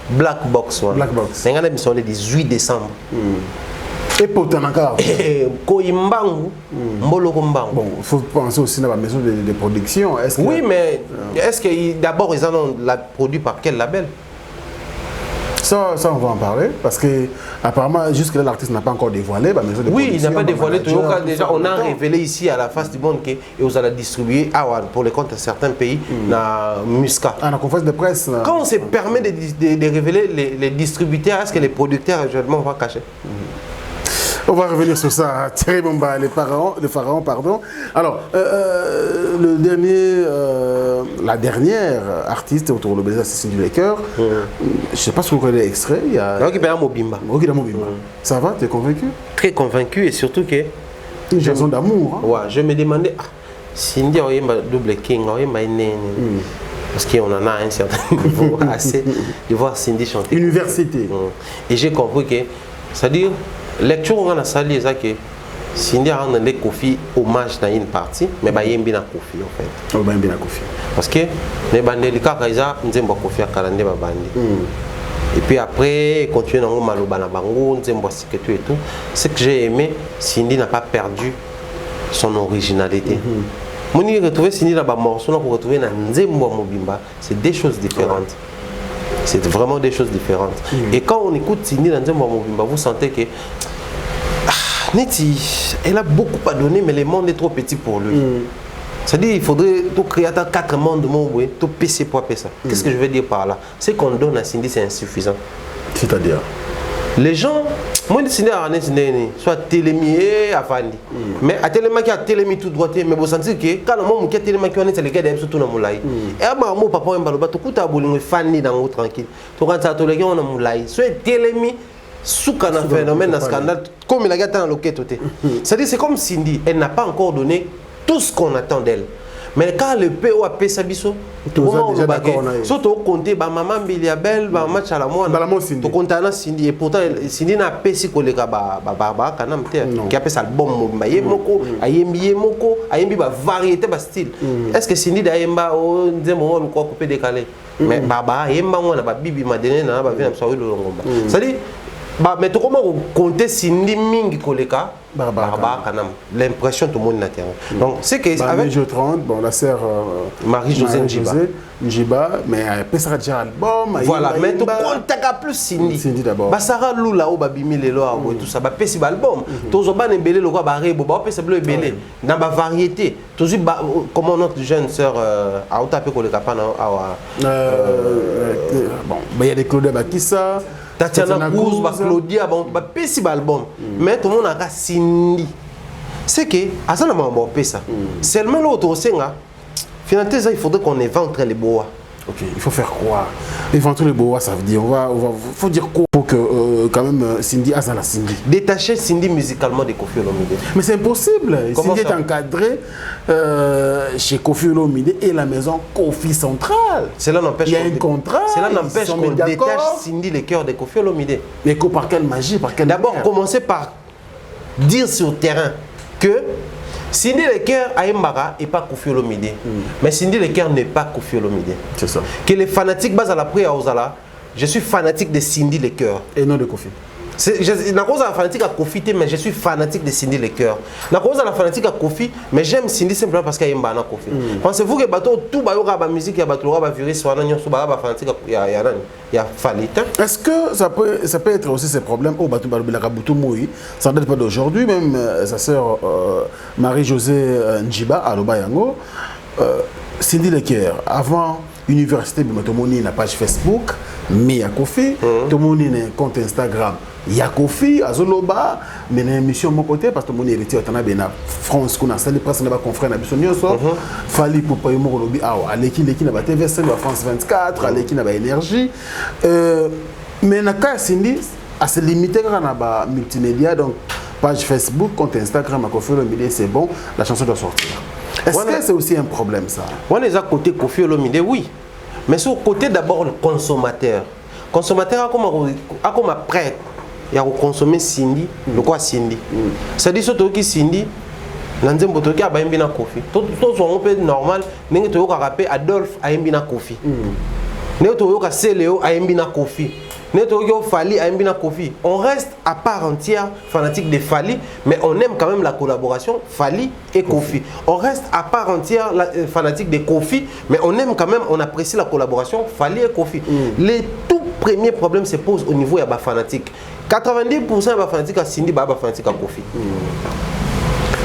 Speaker 1: Black Box one. Black Box. Ngana misa le 18 décembre.
Speaker 2: Et pourtant encore.
Speaker 1: Koimbangu, Mboloko Mbangu.
Speaker 2: Bon, il faut penser aussi à la maison de production. Est-ce que...
Speaker 1: Oui, mais est-ce que d'abord ils en ont produit par quel label?
Speaker 2: Ça, on va en parler parce que apparemment jusque-là l'artiste n'a pas encore dévoilé la maison de production.
Speaker 1: Oui, il n'a pas dévoilé. Déjà, on a révélé ici à la face du monde que vous allez distribuer pour les comptes de certains pays na Muscat.
Speaker 2: À la conférence de presse.
Speaker 1: Quand on se permet de révéler les distributeurs, est-ce que les producteurs actuellement vont cacher?
Speaker 2: On va revenir sur ça. Thierry Bomba, les pharaons, pardon. Alors, la dernière artiste autour de Bézard, c'est Cindy Laker. Je ne sais pas si vous connaissez l'extrait. Il y a
Speaker 1: Mobimba.
Speaker 2: Ça va, tu es convaincu?
Speaker 1: Très convaincu et surtout que...
Speaker 2: Une chanson d'amour.
Speaker 1: Ouais, je me demandais, Cindy a double king, parce qu'on en a un certain niveau assez de voir Cindy chanter.
Speaker 2: Université.
Speaker 1: Et j'ai compris que, c'est-à-dire, lecture on a sali ça que Cindy a rendu Kofi hommage dans une partie mais ba yembi na Kofi en fait.
Speaker 2: Ba yembi na Kofi.
Speaker 1: Parce que les bandeli ka kaiza nzemba Kofi a kalande ba bandi. Et puis après, continuer dans le Maloba na bango, Nzembo Siketu et tout. Ce que j'ai aimé, Cindy n'a pas perdu son originalité. Moi, j'ai retrouvé Cindy dans le morceau, on retrouver dans Nzembo Mobimba. C'est des choses différentes. C'est vraiment des choses différentes. Et quand on écoute Cindy dans Nzembo Mobimba, vous sentez que elle a beaucoup à donner, mais le monde est trop petit pour lui. C'est-à-dire qu'il faudrait tout créer 4 mondes de mon tout PC pour ça. Qu'est-ce que je veux dire par là? Ce qu'on donne à Cindy, c'est insuffisant.
Speaker 2: C'est-à-dire
Speaker 1: les gens, moi je Cindy à soit télémi et Afandi. Mais à télémi qui a télémi tout droit, mais vous sentez que quand on a télémi qui est le cas d'être surtout dans mon laï. Et à mon papa et mbaloba, tout à boulot Fanny dans le tranquille. Tout quand ça tous les gens on a mon laï. Soit télémi sous un phénomène un scandale comme il a gâté dans le quai. C'est-à-dire c'est comme Cindy, elle n'a pas encore donné tout ce qu'on attend d'elle. Mais quand le PO a payé sa biso, tout le monde a surtout compté, maman Biliabel, maman Chalamouane, tout compté à Cindy. Et pourtant, Cindy n'a pas si collé qui a fait ça album, Moko, Ayembi Moko, Ayembi variété de style. Est-ce que Cindy d'Ayemba, on dit mon quoi coupé décalé? Mais Baba, Ayemba, on a Bibi Madeleine, on a bien absolu le Longomba. C'est-à-dire, mais tout comment compter Cindy Mingi Koleka? L'impression tout le monde n'a terre. Donc c'est que
Speaker 2: avec Jeu 30, bon la sœur
Speaker 1: Marie-Josée
Speaker 2: Njiba, mais elle sera déjà album.
Speaker 1: Voilà, mais tout contact plus Cindy.
Speaker 2: Cindy d'abord.
Speaker 1: Bah Sarah Lula ou Babimi Lelo et tout ça, bah pesi album. Tous ban embellé le quoi barré, bah pesi bleu embellé. Dans ba variété, tous comment notre jeune sœur a tapé pour le capana
Speaker 2: bon, bah il y a des Claude Bakissa.
Speaker 1: Tatiana Cruz, Claudia, pesi album. Mais tout le monde a Cindy. C'est que, à ça, on a ça. Seulement l'autre, finalement, il faudrait qu'on évente les bois.
Speaker 2: Ok, il faut faire quoi? Éventer les bois, ça veut dire, faut dire quoi pour que quand même Cindy a la Cindy.
Speaker 1: Détacher Cindy musicalement de Koffi Olomide.
Speaker 2: Mais c'est impossible. Cindy est encadré chez Koffi Olomide et la maison Koffi Centrale.
Speaker 1: Cela n'empêche.
Speaker 2: Il y a un contrat.
Speaker 1: Cela n'empêche qu'on détache Cindy les cœurs de Koffi Olomide.
Speaker 2: Mais par quelle magie, par quelle
Speaker 1: d'abord, commencer par dire sur le terrain que Cindy Leker a Mbara et pas Koffi Olomide. Mais Cindy Leker n'est pas Koffi Olomide.
Speaker 2: C'est ça.
Speaker 1: Que les fanatiques basent à la prière aux Ala, je suis fanatique de Cindy Leker.
Speaker 2: Et non de Koffi.
Speaker 1: Je la cause à la fanatique à Koffi, mais je suis fanatique de Cindy Leker. La cause à la fanatique à Koffi, mais j'aime Cindy simplement parce qu'il y a Mbana Koffi. Pensez-vous que bateau tout bayoga ba musique, il y a bateau ba virus, soit non sur ba fanatique il y a Falita.
Speaker 2: Est-ce que ça peut être aussi ces problèmes au bateau ba Kabutu Moui, ça ne date pas d'aujourd'hui, même sa sœur Marie-Josée Njiba à Lobayango, Cindy Leker avant Université Bimatomoni na page Facebook, mais il y a Koffi, Tomoni a un compte Instagram. Il y a Koffi, Azoloba, mais il y a une émission de mon côté parce que mon héritier est en France, qu'on a salé presque dans confrère na Bissonio, Fali pour payer mon lobby, Aleki na ba TV5, France 24, Aleki na ba énergie. Mais na cas Cindy, à se limiter à ba multimédia, donc page Facebook, compte Instagram, à Koffi Olomide, c'est bon, la chanson doit sortir. Est-ce que c'est aussi un problème ça?
Speaker 1: On est à côté Koffi Olomide, oui. Mais sur le côté d'abord le consommateur. Le consommateur a comme prêt à consommer Cindy, le quoi Cindy. C'est-à-dire surtout que Cindy, l'anzembo toki a baimbi na Koffi. Tout on peut normal, n'engue to yoka rapper Adolphe a baimbi na Koffi. N'engue to yoka Céléo a baimbi na Koffi. Fali a Mbina Koffi. On reste à part entière fanatique de Fali, mais on aime quand même la collaboration Fali et Koffi. On reste à part entière fanatique de Koffi, mais on aime quand même, on apprécie la collaboration Fali et Koffi. Les tout premiers problèmes se posent au niveau de la fanatique. 90% de la fanatique à Cindy, la fanatique à Koffi.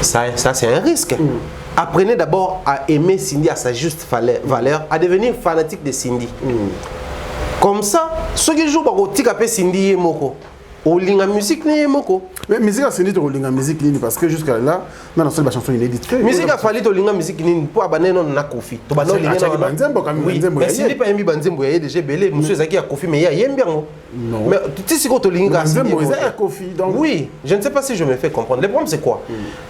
Speaker 1: Ça c'est un risque. Apprenez d'abord à aimer Cindy à sa juste valeur, à devenir fanatique de Cindy. Comme ça, ceux qui jouent au Tikapé Cindy et Moko, au Linga musique ni Moko.
Speaker 2: Mais musique à Cindy au Linga musique ni parce que jusqu'à là, dans la seule chanson inédite.
Speaker 1: Musique à Fali au Linga musique ni pour abaner non na Koffi. To bano Linga na Banzembo quand même. Mais Cindy pas Yembi Banzembo, il y a déjà belé, monsieur Zaki a Koffi, mais il y a Yembi.
Speaker 2: Non.
Speaker 1: Mais tu sais quoi au Linga
Speaker 2: Banzembo il y a Koffi.
Speaker 1: Oui, je ne sais pas si je me fais comprendre. Le problème c'est quoi?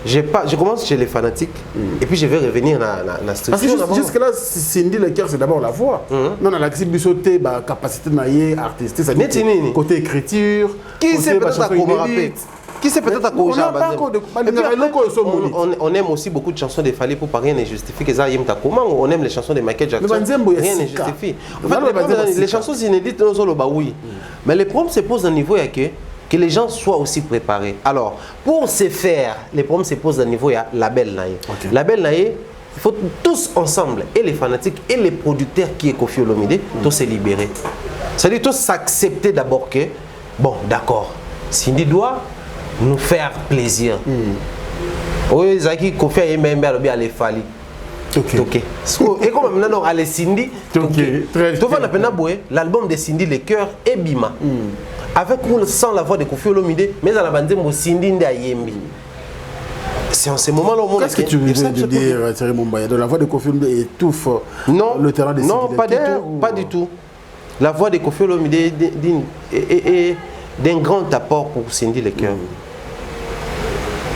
Speaker 1: Je commence chez les fanatiques et puis je vais revenir dans la structure.
Speaker 2: Parce que jusque là, Cindy Leker c'est d'abord la voix. Non, on a la capacité artistique artistique, ça dit côté écriture.
Speaker 1: Qui sait peut-être à comment rapper? qui sait peut-être à cause on aime aussi beaucoup de chansons de Fally Ipupa, rien ne justifie que ça y est comment on aime les chansons de Michael Jackson, rien ne justifie. En fait, les chansons inédites non solo bah oui, mais le problème se pose au niveau que les gens soient aussi préparés. Alors pour ce faire, les problèmes se posent au niveau il y a label naïe. Label naïe, il faut tous ensemble, et les fanatiques et les producteurs qui est Koffi Olomide, tous se libérer. C'est-à-dire tous s'accepter d'abord que bon d'accord, Cindy doit nous faire plaisir. Oui, Zaki Koffi a même bien les Fally. Ok. Et comme maintenant allez Cindy, l'album de Cindy Le Cœur et Bima. Avec ou sans la voix de Koffi Olomide, mais à la bande de Cindy Ndayembi. C'est en ce moment-là au monde.
Speaker 2: Qu'est-ce que tu veux dire, Thierry Mumbaya? La voix de Koffi Olomide étouffe le terrain de Cindy?
Speaker 1: Non, pas du tout, pas du tout. La voix de Koffi Olomide est d'un grand apport pour Cindy Le Cœur.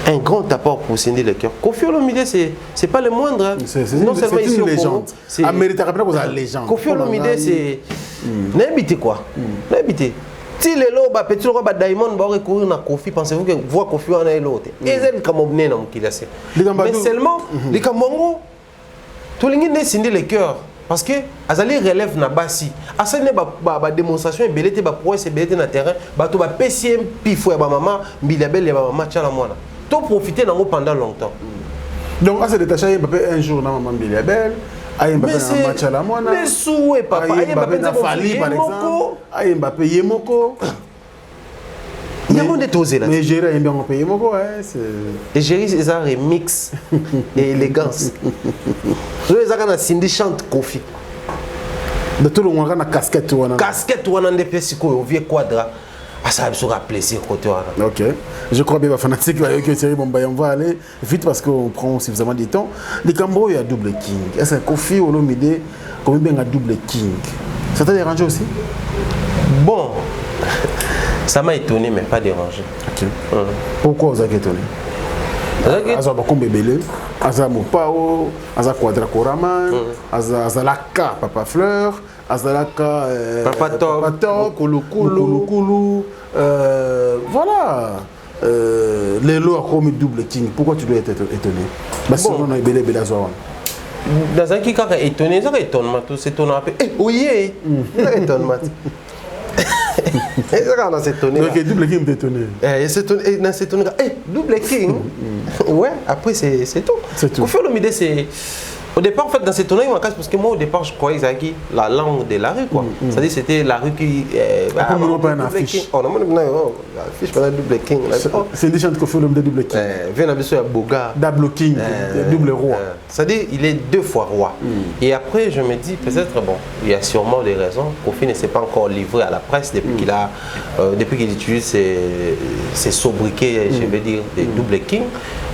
Speaker 1: Un grand apport pour Cindy Le Cœur. Koffi Olomide, c'est pas le moindre.
Speaker 2: C'est une légende.
Speaker 1: Koffi Olomide, c'est... N'habitez quoi? N'habitez. Si les lots, petit roi Diamond va recourir à Koffi, pensez-vous que voir Koffi en est l'autre? Et c'est comme on est dans mais seulement, les Camongo, tout le monde est Cindy Le Cœur. Parce que Azali relève na basi. Asane ba démonstration et belete ba prouesse et belete na terrain, ba to ba PCM pifo ya ba maman, bilabel ya ba maman tchala mwana. To profiter nango pendant longtemps.
Speaker 2: Donc à se détacher un jour na maman bilabel, aye Mbappé na match la mwana.
Speaker 1: Mais soué papa, aye Mbappé na Fally par exemple. Aye Mbappé Yemoko. Il y a monde osé là.
Speaker 2: Mais Géry aime bien payer Yemoko, c'est
Speaker 1: et Géry c'est un remix et élégance. Les agana Cindy chante Koffi.
Speaker 2: De tout le monde a casquette ou
Speaker 1: casquette ou un déplacement au vieux quadra. Ah ça sera plaisir côté là.
Speaker 2: OK. Je crois bien fanatique que Thierry Mumbaya on va aller vite parce qu'on prend suffisamment de temps. Les Cambo il y a double king. Est-ce que Koffi Olomide comme bien un double king? Ça t'a dérangé aussi?
Speaker 1: Bon. Ça m'a étonné mais pas dérangé.
Speaker 2: OK. Pourquoi vous avez étonné? Aza bakombe belé, aza mopao, aza quadra koraman, aza laka papa fleur, aza laka
Speaker 1: papa top,
Speaker 2: kulu, voilà. Les lots a commis double king. Pourquoi tu dois être étonné? Parce que on a belé azoan.
Speaker 1: Dans un qui est étonné, ça étonnement, tout c'est étonnant. Eh oui, ça étonnement.
Speaker 2: Donc double king m'étonné.
Speaker 1: C'est étonné. Double king. Ouais, après c'est tout.
Speaker 2: C'est tout.
Speaker 1: Koffi Olomide c'est au départ en fait dans cette tournée parce que moi au départ je croyais que c'était la langue de la rue quoi. C'est-à-dire c'était la rue qui
Speaker 2: on n'a pas une affiche.
Speaker 1: On a une affiche pendant double king.
Speaker 2: C'est des chants de Koffi Olomide double king.
Speaker 1: Vient avec ça Boga.
Speaker 2: Double king, double roi.
Speaker 1: C'est-à-dire il est deux fois roi. Et après je me dis peut-être bon, il y a sûrement des raisons. Koffi ne s'est pas encore livré à la presse depuis qu'il utilise ses sobriquets, je veux dire des double king.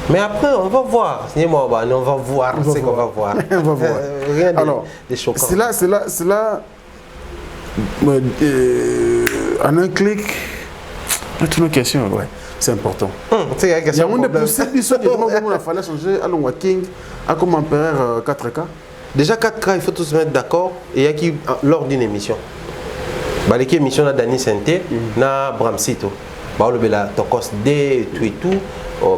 Speaker 1: Mais après, on va voir. On va voir ce qu'on va voir.
Speaker 2: On va voir.
Speaker 1: Rien
Speaker 2: de choquant. C'est là. En un clic, une question, ouais. C'est important. Il y a un poussé du son, il fallait changer à l'on King, à comme empereur 4K.
Speaker 1: Déjà 4K, il faut tous se mettre d'accord. Et il y a qui, lors d'une émission, l'équipe émission de Dani Santé, na Bramsito, la Tokos D et tout.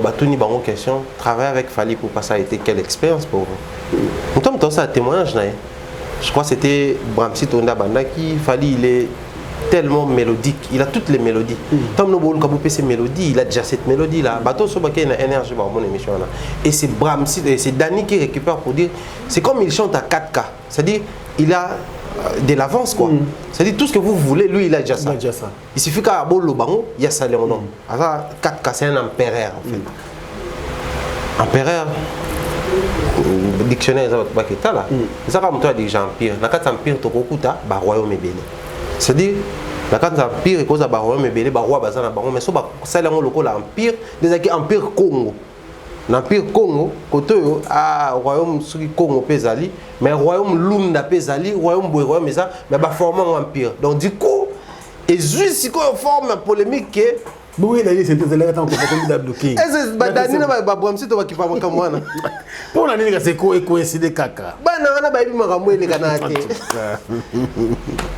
Speaker 1: Batuni Bango question, travailler avec Fally Ipupa, ça a été quelle expérience pour vous? Nous sommes tous à témoignage. Je crois que c'était Bramsi Tonda Banda qui Fally, il est tellement mélodique, il a toutes les mélodies. Tom Noboul Kaboupe ses mélodies, il a déjà cette mélodie là. Bateau Sobake a une énergie dans mon émission là. Et c'est Bramsi, c'est Dani qui récupère pour dire, c'est comme il chante à 4K. C'est-à-dire, il a de l'avance quoi. C'est-à-dire tout ce que vous voulez, lui il a déjà ça. Il suffit qu'à Bolo Bango, il y a ça le nom. Alors 4K c'est un empereur en fait. Empereur. Dictionnaire ça va pas là. Ça comme toi dit empire. Na 4 empire to kokuta ba royaume belé. C'est-à-dire na 4 empire et cause ba royaume belé ba roi bazana bango mais so ba ça le local empire des empire Congo. L'empire Congo, côté royaume Congo Pesali, mais royaume Lunda Pesali, royaume Boyaume ça, mais bah former un empire. Donc du coup, et juste si on forme une polémique que
Speaker 2: Oui, il a dit c'est bloqué.
Speaker 1: Est-ce que Dani na ba bwamsi to bakipa makamwana?
Speaker 2: Pour la nini c'est quoi coïncider kaka.
Speaker 1: Bana wana ba ibi makamwe le kanate.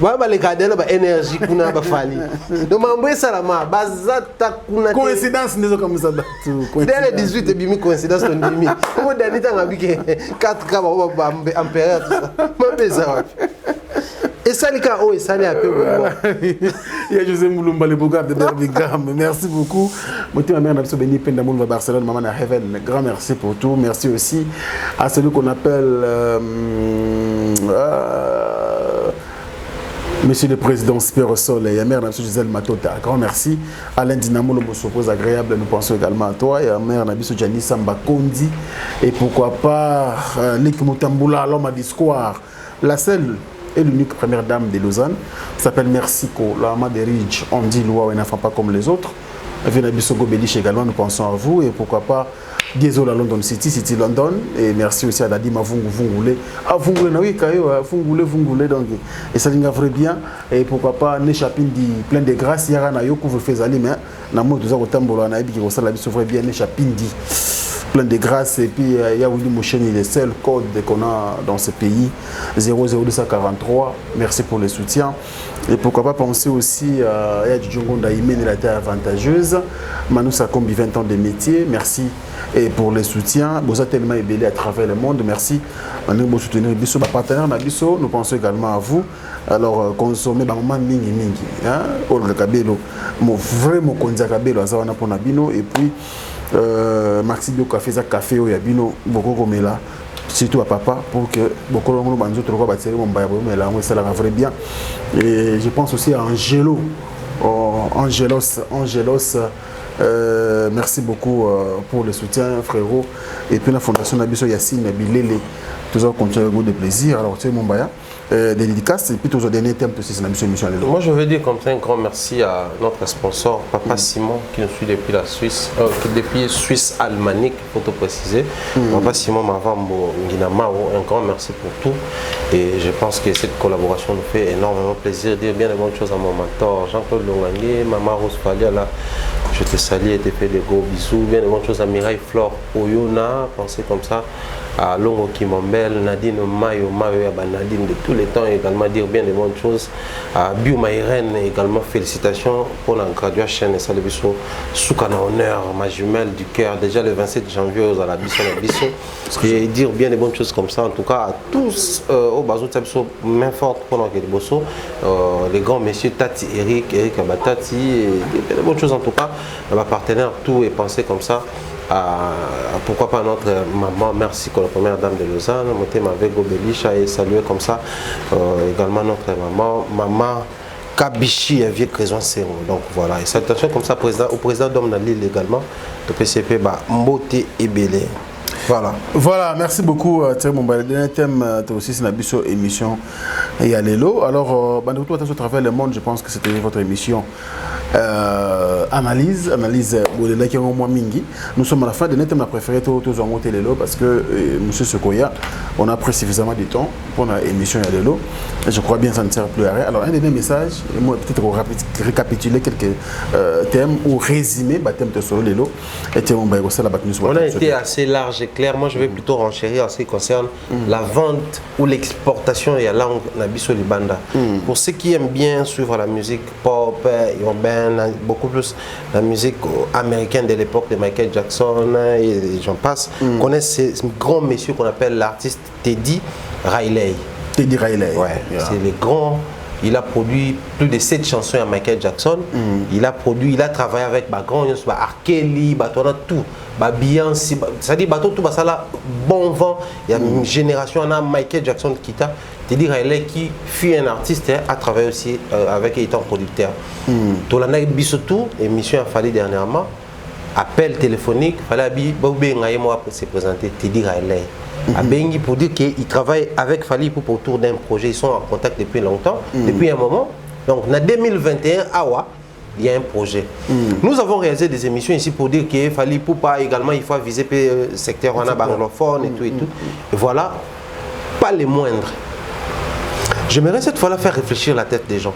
Speaker 1: Ba le kadela ba énergie kuna ba fali. Donc mambo salama bazata kuna
Speaker 2: coïncidence ndezo comme ça tout.
Speaker 1: Dès le 18 bimi coïncidence to ndimi. Ko Dani tanga bike 4 ka ba empereur tout ça. Mabeza wapi? Et ça, les gars, ça les a peu.
Speaker 2: Il y a José Moulumba, le beau gars de Birmingham. Merci beaucoup. Moi, ma mère, Nabso Beni Pendamoul, Barcelone, maman à Heaven. Grand merci pour tout. Merci aussi à celui qu'on appelle Monsieur le Président Spiro Soleil, et mère Nabso Gisèle Matota. Grand merci. Alain Dinamo, le mot s'oppose agréable. Nous pensons également à toi. Et à mère Nabso Gianni Samba Kondi. Et pourquoi pas Lik Moutamboula, l'homme à discours. La seule et l'unique première dame de Lausanne, s'appelle Mercico, la maman de Ridge, on dit loi, elle n'en pas comme les autres. Venabisogo Belich également, nous pensons à vous, et pourquoi pas Gézo à London City, City London, et merci aussi à Dadi Mavungu Vungule. Ah, Vungule, oui, Kayo, Vungule, donc, et ça nous vrai bien, et pourquoi pas, Nechapindi, plein de grâce, Yara Nayo, couvre fait Zalim, hein, Namo, nous avons Tambola, Naïbi, qui ressemble à la vrai bien, Nechapindi. Plein de grâce et puis il y a Willy Mouchen, il est le seul code qu'on a dans ce pays 00243. Merci pour le soutien et pourquoi pas penser aussi à Djongo Ndaïmen, la terre avantageuse Manu Sakombi 20 ans de métier. Merci et pour le soutien vous êtes tellement ébélé à travers le monde. Merci Manu soutenir Bisso, partenaire Nabisso. Nous pensons également à vous. Alors consommer maman mingi mingi hein Olga Kabelo mon vrai mon kondia Kabelo azawana pour Nabino et puis Maxi Bio Café za café au Yabino beaucoup comme là surtout à papa pour que beaucoup de gens banzo trop bâtir mon bail mais là on ça la vrai bien et je pense aussi à Angelo Angelos merci beaucoup pour le soutien frérot et puis la fondation Nabiso Yassine Bilele toujours continuer avec de plaisir alors tu es mon bail des dédicaces et puis toujours dernier thème de cette émission.
Speaker 1: Moi je veux dire comme ça un grand merci à notre sponsor Papa Simon qui nous suit depuis la Suisse, depuis Suisse Almanique pour te préciser. Papa Simon Mavambo Nginamao, un grand merci pour tout et je pense que cette collaboration nous fait énormément plaisir. Dire bien de bonnes choses à mon mentor Jean-Claude Longangue, Maman Rose Falia là, je te salue et te fais des gros bisous. Bien de bonnes choses à Mireille Flore Oyona, pensez comme ça. À Longo Kimombel, Nadine Mayo, Nadine de tous les temps également dire bien de bonnes choses. À Biuma Irène également félicitations pour la graduation et Salébissou Soukana honneur, ma jumelle du cœur, déjà le 27 janvier aux Alabissou et dire bien de bonnes choses comme ça en tout cas à tous au Bazou Tabso main forte pour notre Bosso, les grands messieurs Tati, Eric Abatati et de bonnes choses en tout cas, ma partenaire tout est pensé comme ça. Pourquoi pas notre maman, merci pour la première dame de Lausanne, monter avec Gobelisha et saluer comme ça également notre maman Kabichi et vieux Créson Sero. Donc voilà, et salutations comme ça au président d'Homme dans l'île également, de PCP Mbote et Belé.
Speaker 2: Voilà, merci beaucoup. Le dernier thème, aussi, c'est une émission et à l'élo. Alors, à travers le monde, je pense que c'était votre émission. Analyse, nous sommes à la fin de notre thème préféré tous en monter l'élo parce que monsieur Sekoya, on a pris suffisamment de temps pour l'émission à l'élo. Je crois bien que ça ne sert plus à rien. Alors, un dernier message, moi peut-être récapituler quelques thèmes ou résumer le thème de solo l'élo.
Speaker 1: On a été assez large et clair. Moi, je vais plutôt renchérir en ce qui concerne la vente ou l'exportation et la langue Nabiso Libanda. Pour ceux qui aiment bien suivre la musique pop, urbaine, beaucoup plus la musique américaine de l'époque de Michael Jackson et j'en passe, connaissent ces grands messieurs qu'on appelle l'artiste Teddy Riley.
Speaker 2: Teddy Riley.
Speaker 1: Ouais, c'est les grands. Il a produit plus de 7 chansons à Michael Jackson. Il a travaillé avec grand R. Kelly, tout. Beyoncé, c'est-à-dire tout ça là, bon vent. Il y a une génération, on a Michael Jackson qui t'a dit qui fut un artiste à travailler aussi avec étant producteur. Tout l'année bisotou émission a fallu dernièrement appel téléphonique, fallait se présenter Teddy Riley. À Bengi pour dire qu'il travaille avec Fali pour autour d'un projet. Ils sont en contact depuis longtemps, depuis un moment. Donc en 2021, il y a un projet. Nous avons réalisé des émissions ici pour dire qu'il Fali Poupa également, il faut viser le secteur anglophone et tout et tout. Et voilà, pas les moindres. J'aimerais cette fois-là faire réfléchir la tête des gens.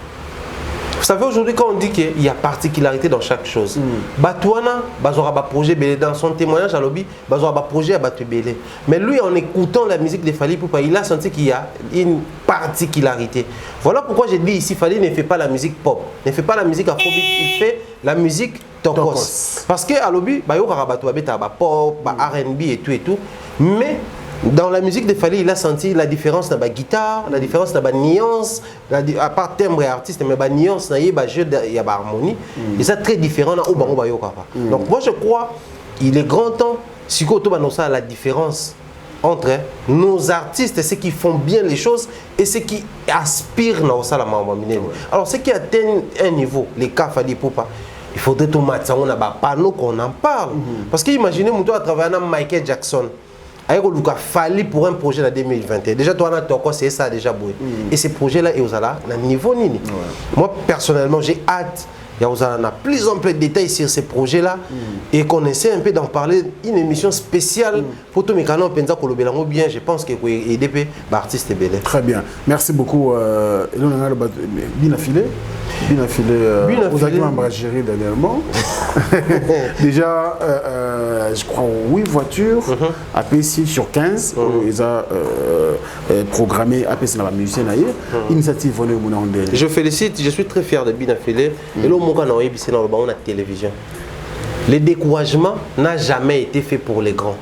Speaker 1: Vous savez, aujourd'hui, quand on dit qu'il y a particularité dans chaque chose, Batouana, bazora ba projet belé dans son témoignage à lobby, bazora ba projet à Batou belé. Mais lui, en écoutant la musique de Fally Ipupa, il a senti qu'il y a une particularité. Voilà pourquoi j'ai dit ici, Fally ne fait pas la musique pop, ne fait pas la musique afrobeat, il fait la musique tokos. Parce que à lobby, bah yo Batou abeta ba pop, ba R&B et tout, mais dans la musique de Fally, il a senti la différence dans la guitare, la différence dans la nuance, à part timbre et artiste, mais la nuance, il y a jeu, il y a harmonie. Et ça très différent dans donc moi je crois il est grand temps, si on a la différence entre nos artistes et ceux qui font bien les choses et ceux qui aspirent dans ça la alors ceux qui atteignent un niveau, les cas Fally Ipupa, il faudrait tout mettre on a pas panneau qu'on en parle. Parce que imaginez mon à travailler avec Michael Jackson. Il Fally pour un projet en 2021. Déjà, toi, c'est ça déjà boué. Et ces projets-là, ils ont un niveau nini. Moi, personnellement, j'ai hâte. Il y a plus en plus de détails sur ces projets-là et qu'on essaie un peu d'en parler. Une émission spéciale pour tous mes canaux. Bien, je pense que EDP, l'artiste est bel.
Speaker 2: Très bien. Merci beaucoup. Bien affilé. Bien affilé. Aux actions Bragérie dernièrement. Déjà, je crois 8 voitures à PC sur 15. Ils ont programmé à PC dans la musicienne. Initiative venue au monde.
Speaker 1: Je félicite, je suis très fier de bien affilé. Et là, on a dans la télévision. Le découragement n'a jamais été fait pour les grands.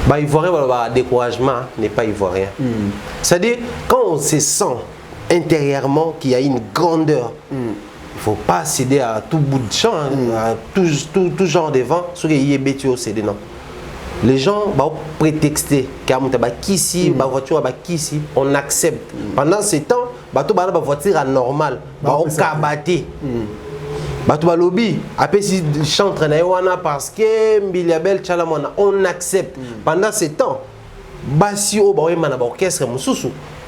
Speaker 1: Bah, ivoirien, le découragement n'est pas ivoirien. C'est-à-dire, quand on se sent intérieurement qu'il y a une grandeur, il ne faut pas céder à tout bout de champ, à tout genre de vent, ce qui est bêtise céder, non. Les gens vont prétexter on accepte. Pendant ce temps, la voiture est normale, on kabaté. Lobby, après si chante parce que on accepte. Pendant ce temps, si on a un orchestre,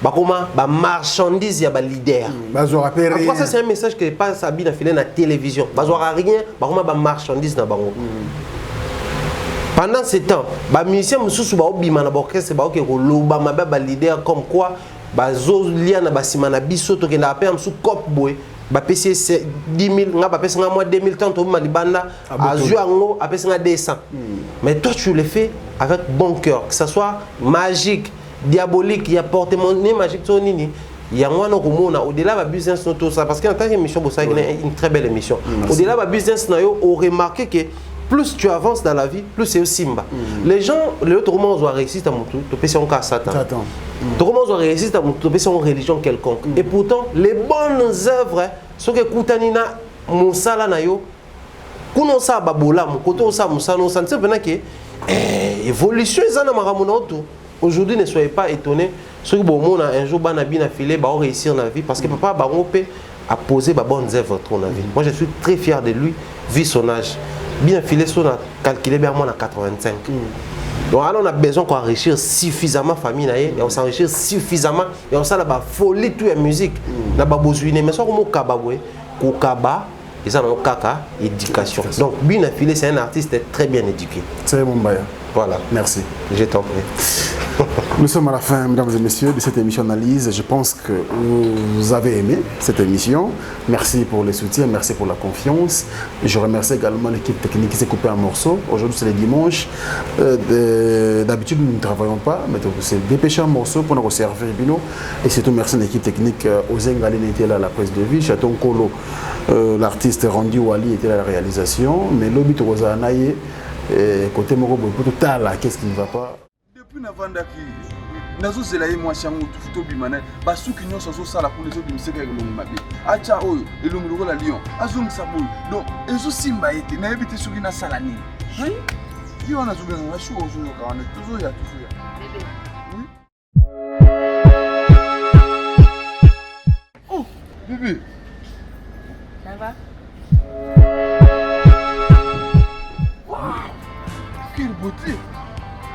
Speaker 1: ba marchandise ya ba leader. Après ça c'est un message que passe à bien filé na télévision. Bazora rien, ba marchandise na bango. Pendant ce temps, ba musicien mususu ba obima na orchestre ba okeko loba mabe ba leader comme quoi bazo lia na basima na biso to kenda apé musu cop boy ba PC 10 000 nga ba pesa nga moi 2000 tant to malibanda azu ango apesa nga 200. Mais toi tu le fais avec bon cœur, que ça soit magique, diabolique, il y a porte-monnaie magique, il y a au-delà de business, tout ça, parce qu'en tant qu'émission, c'est une très belle émission. Au-delà de business, on remarque que plus tu avances dans la vie, plus c'est aussi simba. Les gens, les autres romans ont réussi à mon tour, tu peux en cas Satan. Les romans ont réussi à mon tour, tu peux en religion quelconque. Et pourtant, les bonnes œuvres, ce que Koutanina, Moussala Nayo, Kounosa Baboula, Moukotosa Moussano, ça ne sait pas que évolution est en Maramonoto. Aujourd'hui, ne soyez pas étonnés. Ceux qui ont un jour bien affilé, vont réussir dans la vie parce que papa Barompe a posé de bonnes œuvres dans la vie. Moi, je suis très fier de lui, vu son âge. Bien affilé, on a calculé bien à 85. Donc, alors, on a besoin d'enrichir suffisamment la famille, et on s'enrichir suffisamment, et on s'en a folie toute la musique. On a besoin de mais ça, on a et ça, on a éducation. Donc, bien affilé, c'est un artiste très bien éduqué.
Speaker 2: C'est mon bail.
Speaker 1: Voilà.
Speaker 2: Merci.
Speaker 1: Je t'en prie.
Speaker 2: Nous sommes à la fin, mesdames et messieurs, de cette émission Analyse. Je pense que vous avez aimé cette émission. Merci pour le soutien, merci pour la confiance. Je remercie également l'équipe technique qui s'est coupée en morceaux. Aujourd'hui, c'est le dimanche. D'habitude, nous ne travaillons pas, mais c'est dépêcher un morceau pour nous servir. Et surtout, merci à l'équipe technique. Ozen Galene était là à la prise de vie. Chaton Kolo, l'artiste Randy Wali était là à la réalisation. Mais l'obit Rosa Anaye, côté Moro Boy, qu'est-ce qui ne va pas?
Speaker 3: Depuis navandaki nazozela ye mwasi yango tobimana basuki nyonso azosala kuna ezobimisa elongi mabe acha oyo elongi lokola lion azongisa boyo donc ezosimba ete nayebi te soki nasala nini yo wana azobenganga shu ozoyoka wana tozoya oh bébé
Speaker 4: ça va?
Speaker 3: Wow, quelle beauté.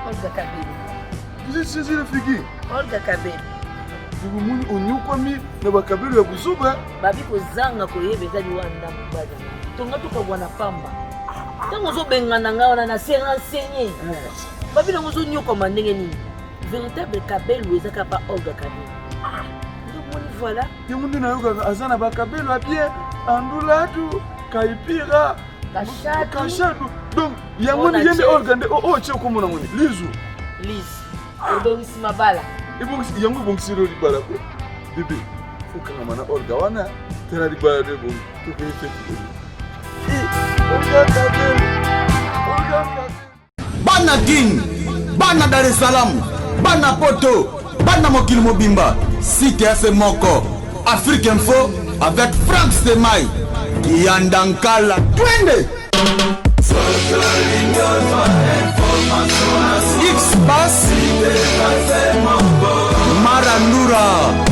Speaker 4: Olga Kabeli.
Speaker 3: Vous êtes saisi la figure?
Speaker 4: Olga Kabeli.
Speaker 3: Vous m'avez dit que vous avez Kabeli à vous sauver.
Speaker 4: Babi kozanga koyebeza liwanda mubada. Tonga tukabwana pamba. Tango zo bengana ngaona na se renseigner. Babi na ngozo nyoko mandenge nini. Véritable Kabeli ezaka pa Olga Kabeli. voilà.
Speaker 3: yango nde nayoka aza na bakabelo abie andulatu kaipira kashadu donc yango ni yende organe o che komona ngoni lizu
Speaker 4: obongisi mabala
Speaker 3: ibongisi yango ibongisiro libala ko bebe fukanga mana orga wana tera libala de bon to ke feti
Speaker 6: bana Guine, bana Dar es Salaam, bana Poto, bana mokili mobimba, CTF moko, Afrique Info avec Franck Stemai, Yandankala, twende. X-Bass, Marandura.